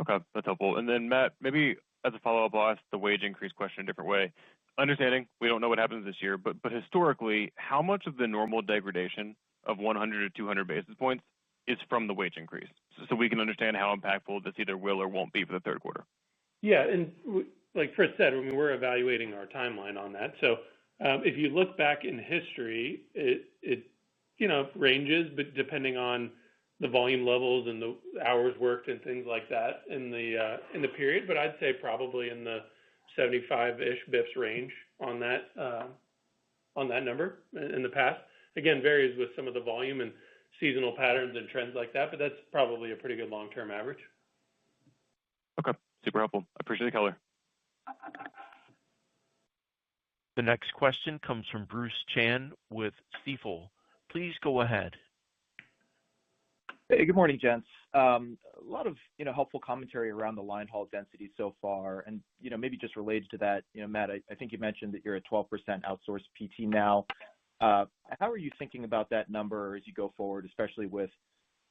Okay, that's helpful. And then, Matt, maybe as a follow-up, I'll ask the wage increase question a different way. Understanding we don't know what happens this year, but historically, how much of the normal degradation of 100 to 200 basis points is from the wage increase? So we can understand how impactful this either will or won't be for the third quarter. Yeah, and like Fritz said, I mean, we're evaluating our timeline on that. So if you look back in history, it ranges, but depending on the volume levels and the hours worked and things like that in the period. But I'd say probably in the 75-ish bips range on that number in the past. Again, varies with some of the volume and seasonal patterns and trends like that, but that's probably a pretty good long-term average. Okay, super helpful. I appreciate the color. The next question comes from Bruce Chan with Stifel. Please go ahead. Hey, good morning, gents. A lot of helpful commentary around the line haul density so far, and maybe just related to that, Matt, I think you mentioned that you're at 12% outsourced PT now. How are you thinking about that number as you go forward, especially with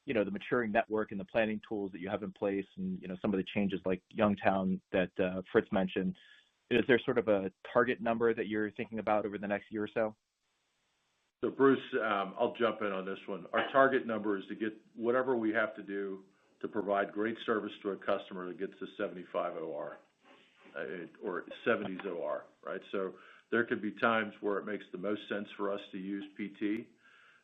the maturing network and the planning tools that you have in place, and some of the changes like Youngtown that Fritz mentioned? Is there sort of a target number that you're thinking about over the next year or so? So Bruce, I'll jump in on this one. Our target number is to get whatever we have to do to provide great service to a customer that gets to 75 OR or 70s OR, right? So there could be times where it makes the most sense for us to use PT.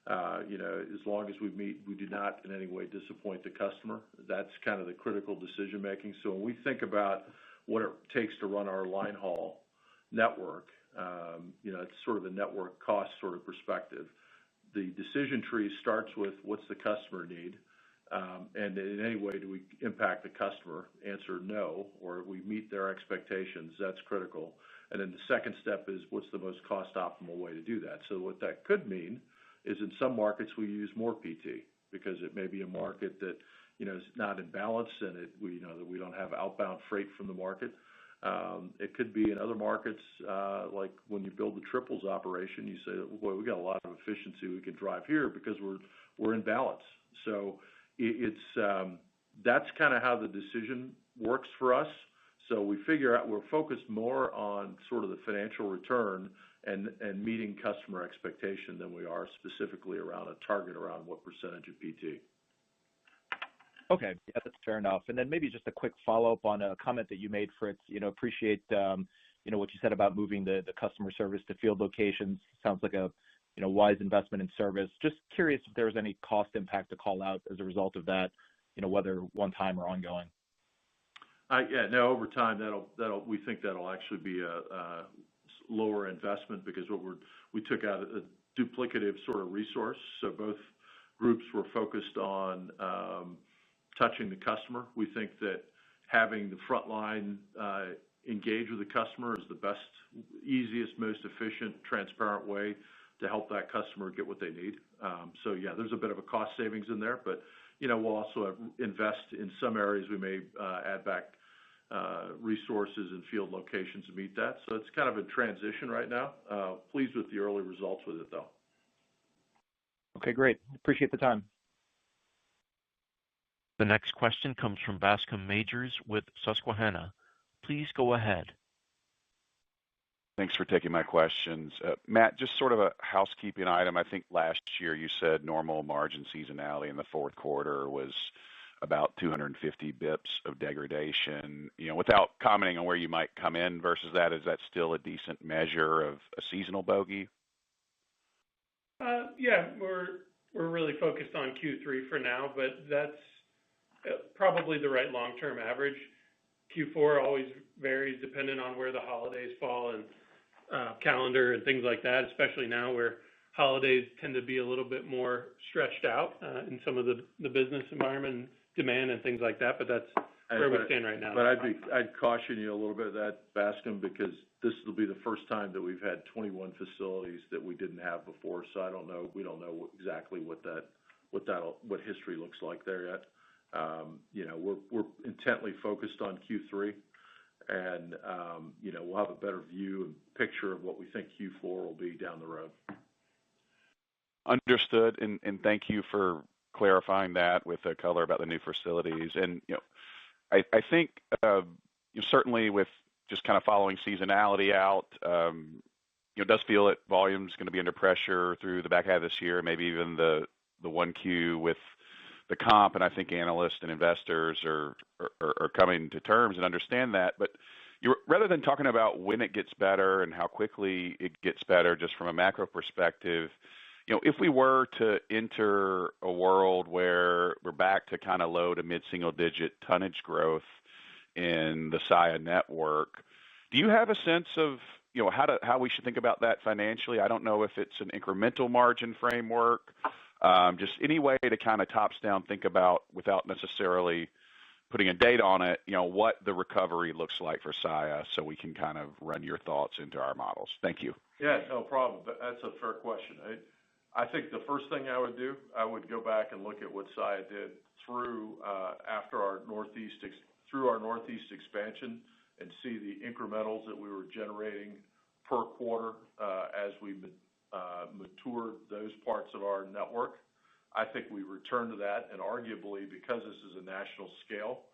As long as we do not in any way disappoint the customer. That's kind of the critical decision making. So when we think about what it takes to run our line haul network, it's sort of a network cost sort of perspective. The decision tree starts with what's the customer need, and in any way do we impact the customer? Answer no, or we meet their expectations. That's critical. And then the second step is what's the most cost optimal way to do that? So what that could mean is in some markets we use more PT because it may be a market that is not in balance and that we don't have outbound freight from the market. It could be in other markets, like when you build the triples operation, you say, boy, we got a lot of efficiency we could drive here because we're in balance. So that's kind of how the decision works for us. So we figure out we're focused more on sort of the financial return and meeting customer expectation than we are specifically around a target around what percentage of PT. Okay, yeah, that's fair enough. And then maybe just a quick follow-up on a comment that you made, Fritz. Appreciate what you said about moving the customer service to field locations. Sounds like a wise investment in service. Just curious if there was any cost impact to call out as a result of that, whether one time or ongoing. Over time we think that'll actually be a lower investment because we took out a duplicative sort of resource. So both groups were focused on touching the customer. We think that having the front line engage with the customer is the best, easiest, most efficient, transparent way to help that customer get what they need. There's a bit of a cost savings in there, but we'll also invest in some areas. We may add back resources and field locations to meet that. So it's kind of a transition right now. Pleased with the early results with it though. Okay, great. Appreciate the time. The next question comes from Bascome Majors with Susquehanna. Please go ahead. Thanks for taking my questions. Matt, just sort of a housekeeping item. I think last year you said normal margin seasonality in the fourth quarter was about 250 bips of degradation. Without commenting on where you might come in versus that, is that still a decent measure of a seasonal bogey? Yeah, we're really focused on Q3 for now, but that's probably the right long-term average. Q4 always varies depending on where the holidays fall and calendar and things like that, especially now where holidays tend to be a little bit more stretched out in some of the business environment and demand and things like that, but that's where we stand right now. But I'd caution you a little bit of that, Bascom, because this will be the first time that we've had 21 facilities that we didn't have before, so we don't know exactly what history looks like there yet. We're intently focused on Q3, and we'll have a better view and picture of what we think Q4 will be down the road. Understood, and thank you for clarifying that with the color about the new facilities. And I think certainly with just kind of following seasonality out, it does feel that volume's going to be under pressure through the back half of this year, maybe even the 1Q with the comp, and I think analysts and investors are coming to terms and understand that. But rather than talking about when it gets better and how quickly it gets better, just from a macro perspective, if we were to enter a world where we're back to kind of low to mid-single digit tonnage growth in the Saia network, do you have a sense of how we should think about that financially? I don't know if it's an incremental margin framework, just any way to kind of tops down think about, without necessarily putting a date on it, what the recovery looks like for Saia, so we can kind of run your thoughts into our models. Thank you. Yeah, no problem. That's a fair question. I think the first thing I would do, I would go back and look at what Saia did through our Northeast expansion and see the incrementals that we were generating per quarter as we matured those parts of our network. I think we returned to that, and arguably, because this is a national scale,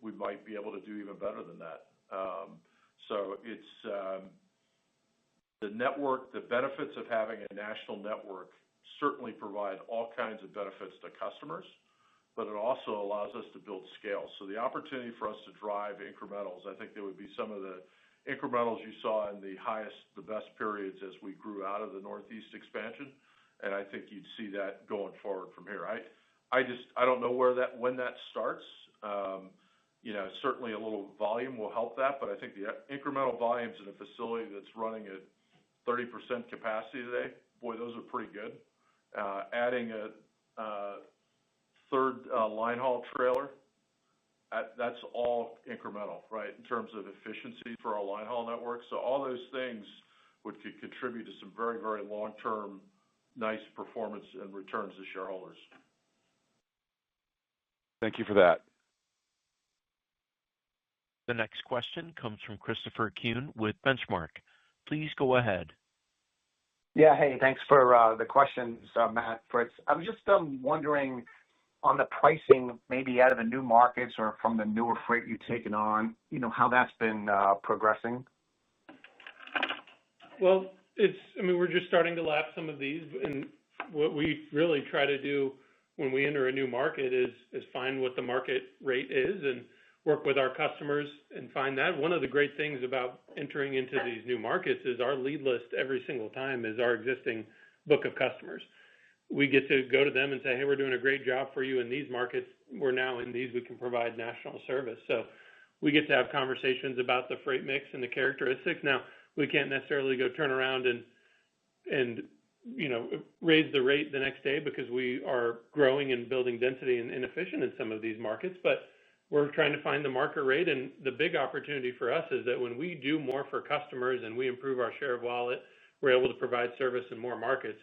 we might be able to do even better than that. So it's the network, the benefits of having a national network certainly provide all kinds of benefits to customers, but it also allows us to build scale. So the opportunity for us to drive incrementals, I think there would be some of the incrementals you saw in the best periods as we grew out of the Northeast expansion, and I think you'd see that going forward from here. I don't know when that starts. Certainly a little volume will help that, but I think the incremental volumes in a facility that's running at 30% capacity today, boy, those are pretty good. Adding a third line haul trailer, that's all incremental, right, in terms of efficiency for our line haul network. So all those things could contribute to some very, very long-term nice performance and returns to shareholders. Thank you for that. The next question comes from Christopher Kuhn with Benchmark. Please go ahead. Yeah, hey, thanks for the questions, Matt, Fritz. I was just wondering on the pricing, maybe out of the new markets or from the newer freight you've taken on, how that's been progressing. Well, we're just starting to lap some of these, and what we really try to do when we enter a new market is find what the market rate is and work with our customers and find that. One of the great things about entering into these new markets is our lead list every single time is our existing book of customers. We get to go to them and say, hey, we're doing a great job for you in these markets. We're now in these, we can provide national service. So we get to have conversations about the freight mix and the characteristics. Now, we can't necessarily go turn around and raise the rate the next day because we are growing and building density and inefficient in some of these markets, but we're trying to find the market rate. And the big opportunity for us is that when we do more for customers and we improve our share of wallet, we're able to provide service in more markets,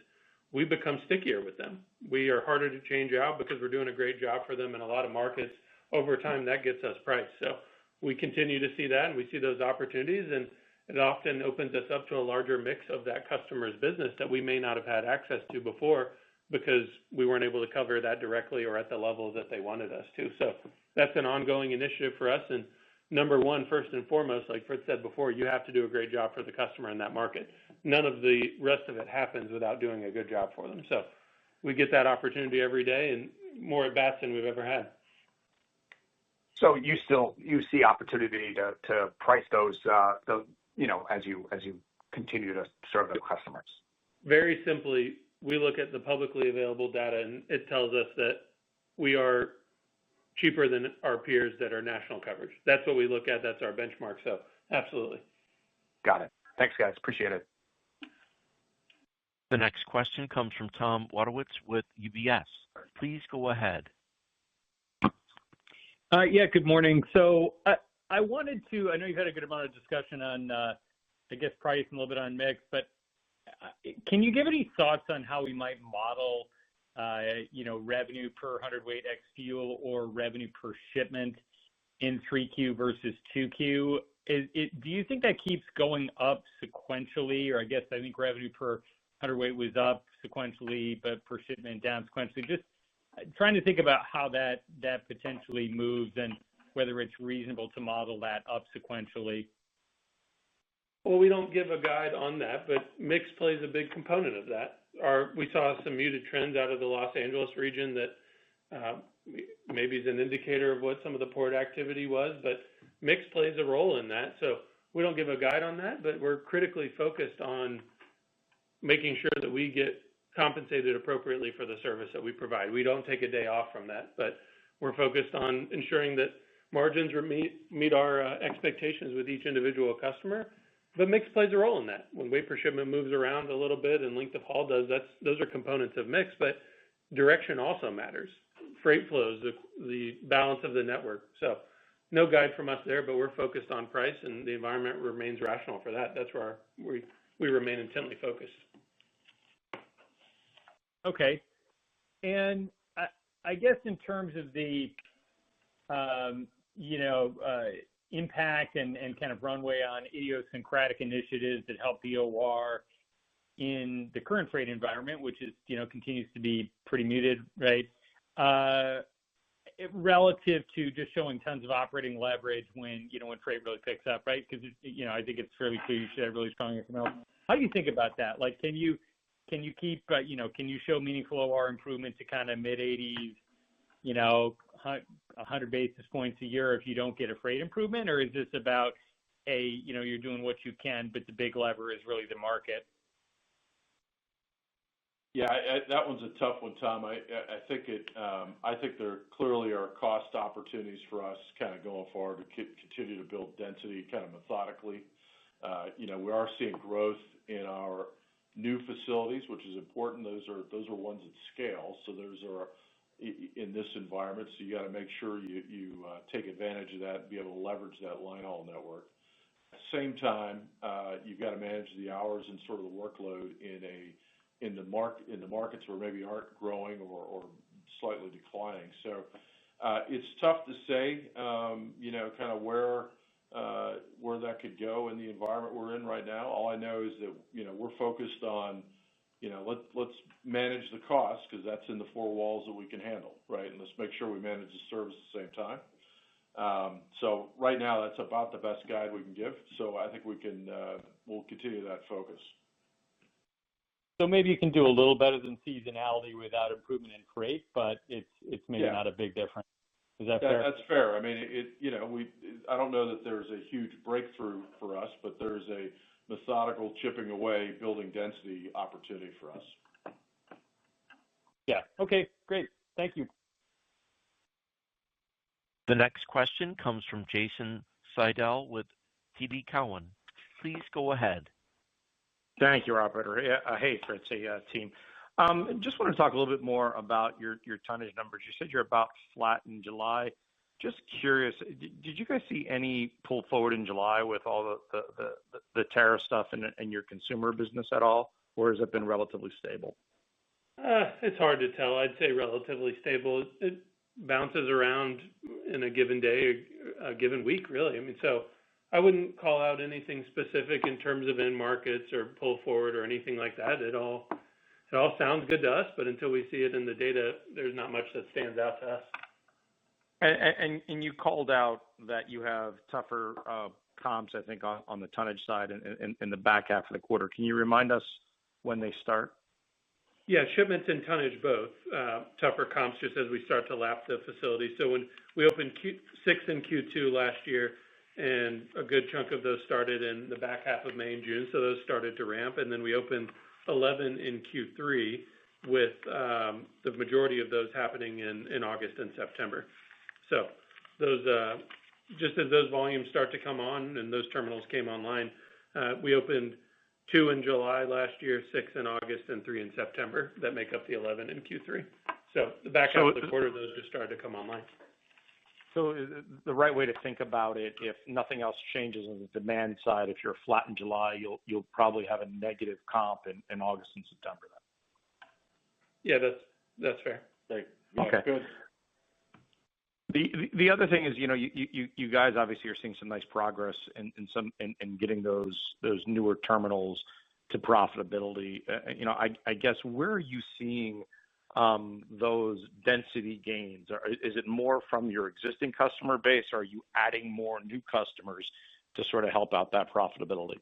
we become stickier with them. We are harder to change out because we're doing a great job for them in a lot of markets. Over time, that gets us price. So we continue to see that, and we see those opportunities, and it often opens us up to a larger mix of that customer's business that we may not have had access to before because we weren't able to cover that directly or at the level that they wanted us to. So that's an ongoing initiative for us, and number one, first and foremost, like Fritz said before, you have to do a great job for the customer in that market. None of the rest of it happens without doing a good job for them. So we get that opportunity every day and more at bats than we've ever had. So you see opportunity to price those, as you continue to serve the customers. Very simply, we look at the publicly available data, and it tells us that we are cheaper than our peers that are national coverage. That's what we look at. That's our benchmark. So absolutely. Got it. Thanks, guys. Appreciate it. The next question comes from Tom Wadewitz with UBS. Please go ahead. Yeah, good morning. So I wanted to, I know you've had a good amount of discussion on, I guess, price and a little bit on mix, but can you give any thoughts on how we might model, revenue per hundredweight ex fuel or revenue per shipment in 3Q versus 2Q? Do you think that keeps going up sequentially? Or I guess I think revenue per hundredweight was up sequentially, but per shipment down sequentially. Just trying to think about how that potentially moves and whether it's reasonable to model that up sequentially. Well, we don't give a guide on that, but mix plays a big component of that. We saw some muted trends out of the Los Angeles region that maybe is an indicator of what some of the port activity was, but mix plays a role in that. So we don't give a guide on that, but we're critically focused on making sure that we get compensated appropriately for the service that we provide. We don't take a day off from that, but we're focused on ensuring that margins meet our expectations with each individual customer. But mix plays a role in that. When weight per shipment moves around a little bit and length of haul does, those are components of mix, but direction also matters. Freight flows, the balance of the network. So no guide from us there, but we're focused on price and the environment remains rational for that. That's where we remain intently focused. Okay. And I guess in terms of the, impact and kind of runway on idiosyncratic initiatives that help the OR in the current freight environment, which is, continues to be pretty muted, right? Relative to just showing tons of operating leverage when freight really picks up, right? Because, I think it's fairly clear you should have really strong incremental. How do you think about that? Like, can you keep, can you show meaningful OR improvement to kind of mid-80s, 100 basis points a year if you don't get a freight improvement? Or is this about, hey, you're doing what you can, but the big lever is really the market? Yeah, that one's a tough one, Tom. I think there clearly are cost opportunities for us kind of going forward to continue to build density kind of methodically. We are seeing growth in our new facilities, which is important. Those are ones at scale. So those are in this environment. So you got to make sure you take advantage of that and be able to leverage that line haul network. At the same time, you've got to manage the hours and sort of the workload in the markets where maybe aren't growing or slightly declining. So it's tough to say, kind of where that could go in the environment we're in right now. All I know is that, we're focused on, let's manage the cost because that's in the four walls that we can handle, right? And let's make sure we manage the service at the same time. So right now, that's about the best guide we can give. So I think we'll continue that focus. So maybe you can do a little better than seasonality without improvement in freight, but it's maybe not a big difference. Is that fair? That's fair. I mean, I don't know that there's a huge breakthrough for us, but there's a methodical chipping away, building density opportunity for us. Yeah. Okay, great. Thank you. The next question comes from Jason Seidl with TD Cowen. Please go ahead. Thank you, operator. Hey, Fritz, team. Just want to talk a little bit more about your tonnage numbers. You said you're about flat in July. Just curious, did you guys see any pull forward in July with all the tariff stuff in your consumer business at all, or has it been relatively stable? It's hard to tell. I'd say relatively stable. It bounces around in a given day, a given week, really. I mean, so I wouldn't call out anything specific in terms of end markets or pull forward or anything like that. It all sounds good to us, but until we see it in the data, there's not much that stands out to us. And you called out that you have tougher comps, I think, on the tonnage side in the back half of the quarter. Can you remind us when they start? Yeah, shipments and tonnage both. Tougher comps just as we start to lap the facility. So when we opened 6 in Q2 last year, and a good chunk of those started in the back half of May and June, so those started to ramp. And then we opened 11 in Q3 with the majority of those happening in August and September. So those, just as those volumes start to come on and those terminals came online, we opened 2 in July last year, 6 in August, and 3 in September that make up the 11 in Q3. So the back half of the quarter, those just started to come online. So the right way to think about it, if nothing else changes on the demand side, if you're flat in July, you'll probably have a negative comp in August and September then. Yeah, that's fair. Great. Yeah, okay. Good. The other thing is, you guys obviously are seeing some nice progress in getting those newer terminals to profitability. I guess where are you seeing those density gains? Is it more from your existing customer base, or are you adding more new customers to sort of help out that profitability?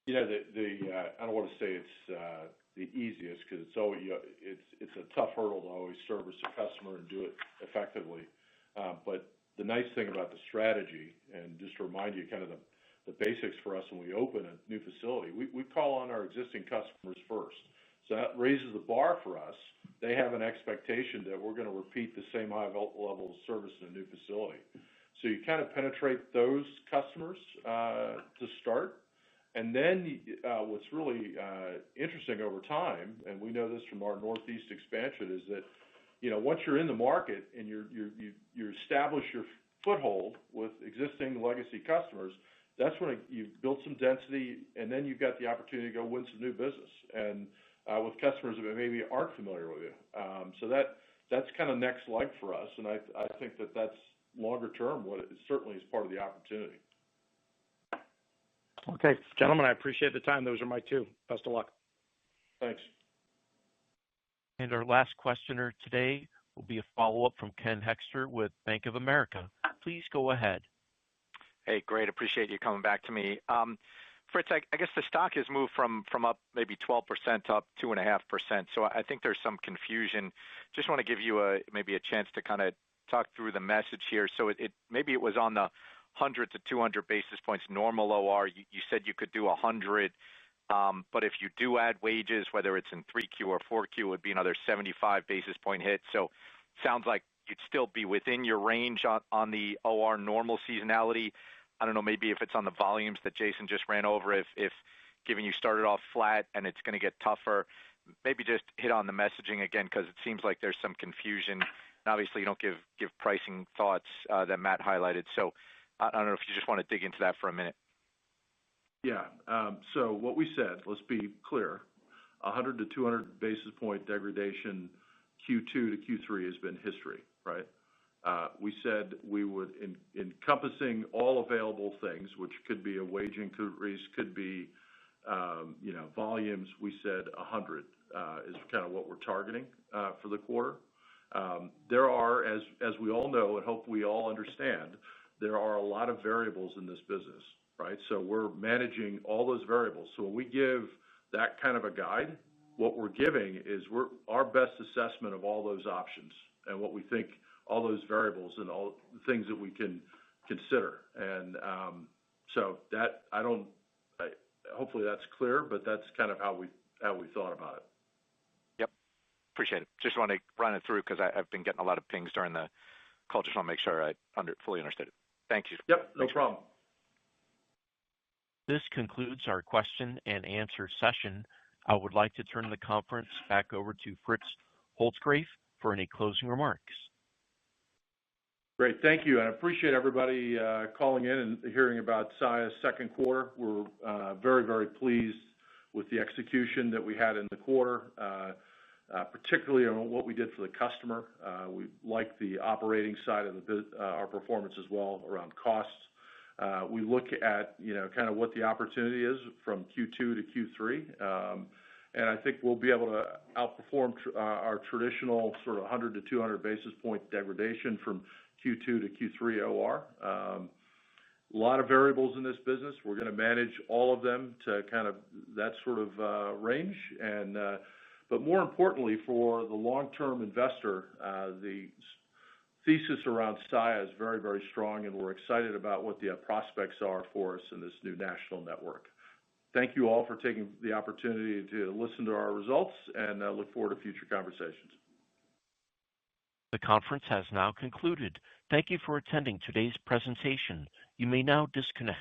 I don't want to say it's the easiest, because it's a tough hurdle to always service a customer and do it effectively. But the nice thing about the strategy, and just to remind you kind of the basics for us when we open a new facility, we call on our existing customers first. So that raises the bar for us. They have an expectation that we're going to repeat the same high level of service in a new facility. So you kind of penetrate those customers to start. And then what's really interesting over time, and we know this from our Northeast expansion, is that once you're in the market and you establish your foothold with existing legacy customers, that's when you've built some density, and then you've got the opportunity to go win some new business, and with customers that maybe aren't familiar with you. So that's kind of next leg for us, and I think that's longer term what it certainly is part of the opportunity. Okay, gentlemen, I appreciate the time. Those are my two. Best of luck. Thanks. And our last questioner today will be a follow-up from Ken Hoexter with Bank of America. Please go ahead. Hey, great. Appreciate you coming back to me. Fritz, I guess the stock has moved from up maybe 12% to up 2.5%. So I think there's some confusion. Just want to give you maybe a chance to kind of talk through the message here. So maybe it was on the 100 to 200 basis points normal OR. You said you could do 100, but if you do add wages, whether it's in 3Q or 4Q, it would be another 75 basis point hit. So sounds like you'd still be within your range on the OR normal seasonality. I don't know, maybe if it's on the volumes that Jason just ran over, if given you started off flat and it's going to get tougher, maybe just hit on the messaging again, because it seems like there's some confusion. And obviously, you don't give pricing thoughts that Matt highlighted. So I don't know if you just want to dig into that for a minute. Yeah. So what we said, let's be clear, 100 to 200 basis point degradation Q2 to Q3 has been history, right? We said we would, encompassing all available things, which could be a wage increase, could be, volumes, we said 100 is kind of what we're targeting for the quarter. There are, as we all know and hope we all understand, there are a lot of variables in this business, right? So we're managing all those variables. So when we give that kind of a guide, what we're giving is our best assessment of all those options and what we think all those variables and all the things that we can consider. And so that hopefully that's clear, but that's kind of how we thought about it. Yep, appreciate it. Just want to run it through because I've been getting a lot of pings during the call. Just want to make sure I fully understood it. Thank you. Yep, no problem. This concludes our question and answer session. I would like to turn the conference back over to Fritz Holzgrefe for any closing remarks. Great, thank you. And I appreciate everybody calling in and hearing about Saia's second quarter. We're very, very pleased with the execution that we had in the quarter, particularly on what we did for the customer. We like the operating side of our performance as well around costs. We look at kind of what the opportunity is from Q2 to Q3, and I think we'll be able to outperform our traditional sort of 100 to 200 basis point degradation from Q2 to Q3 OR. A lot of variables in this business. We're going to manage all of them to kind of that sort of range. But more importantly, for the long-term investor, the thesis around Saia is very, very strong, and we're excited about what the prospects are for us in this new national network. Thank you all for taking the opportunity to listen to our results, and look forward to future conversations. The conference has now concluded. Thank you for attending today's presentation. You may now disconnect.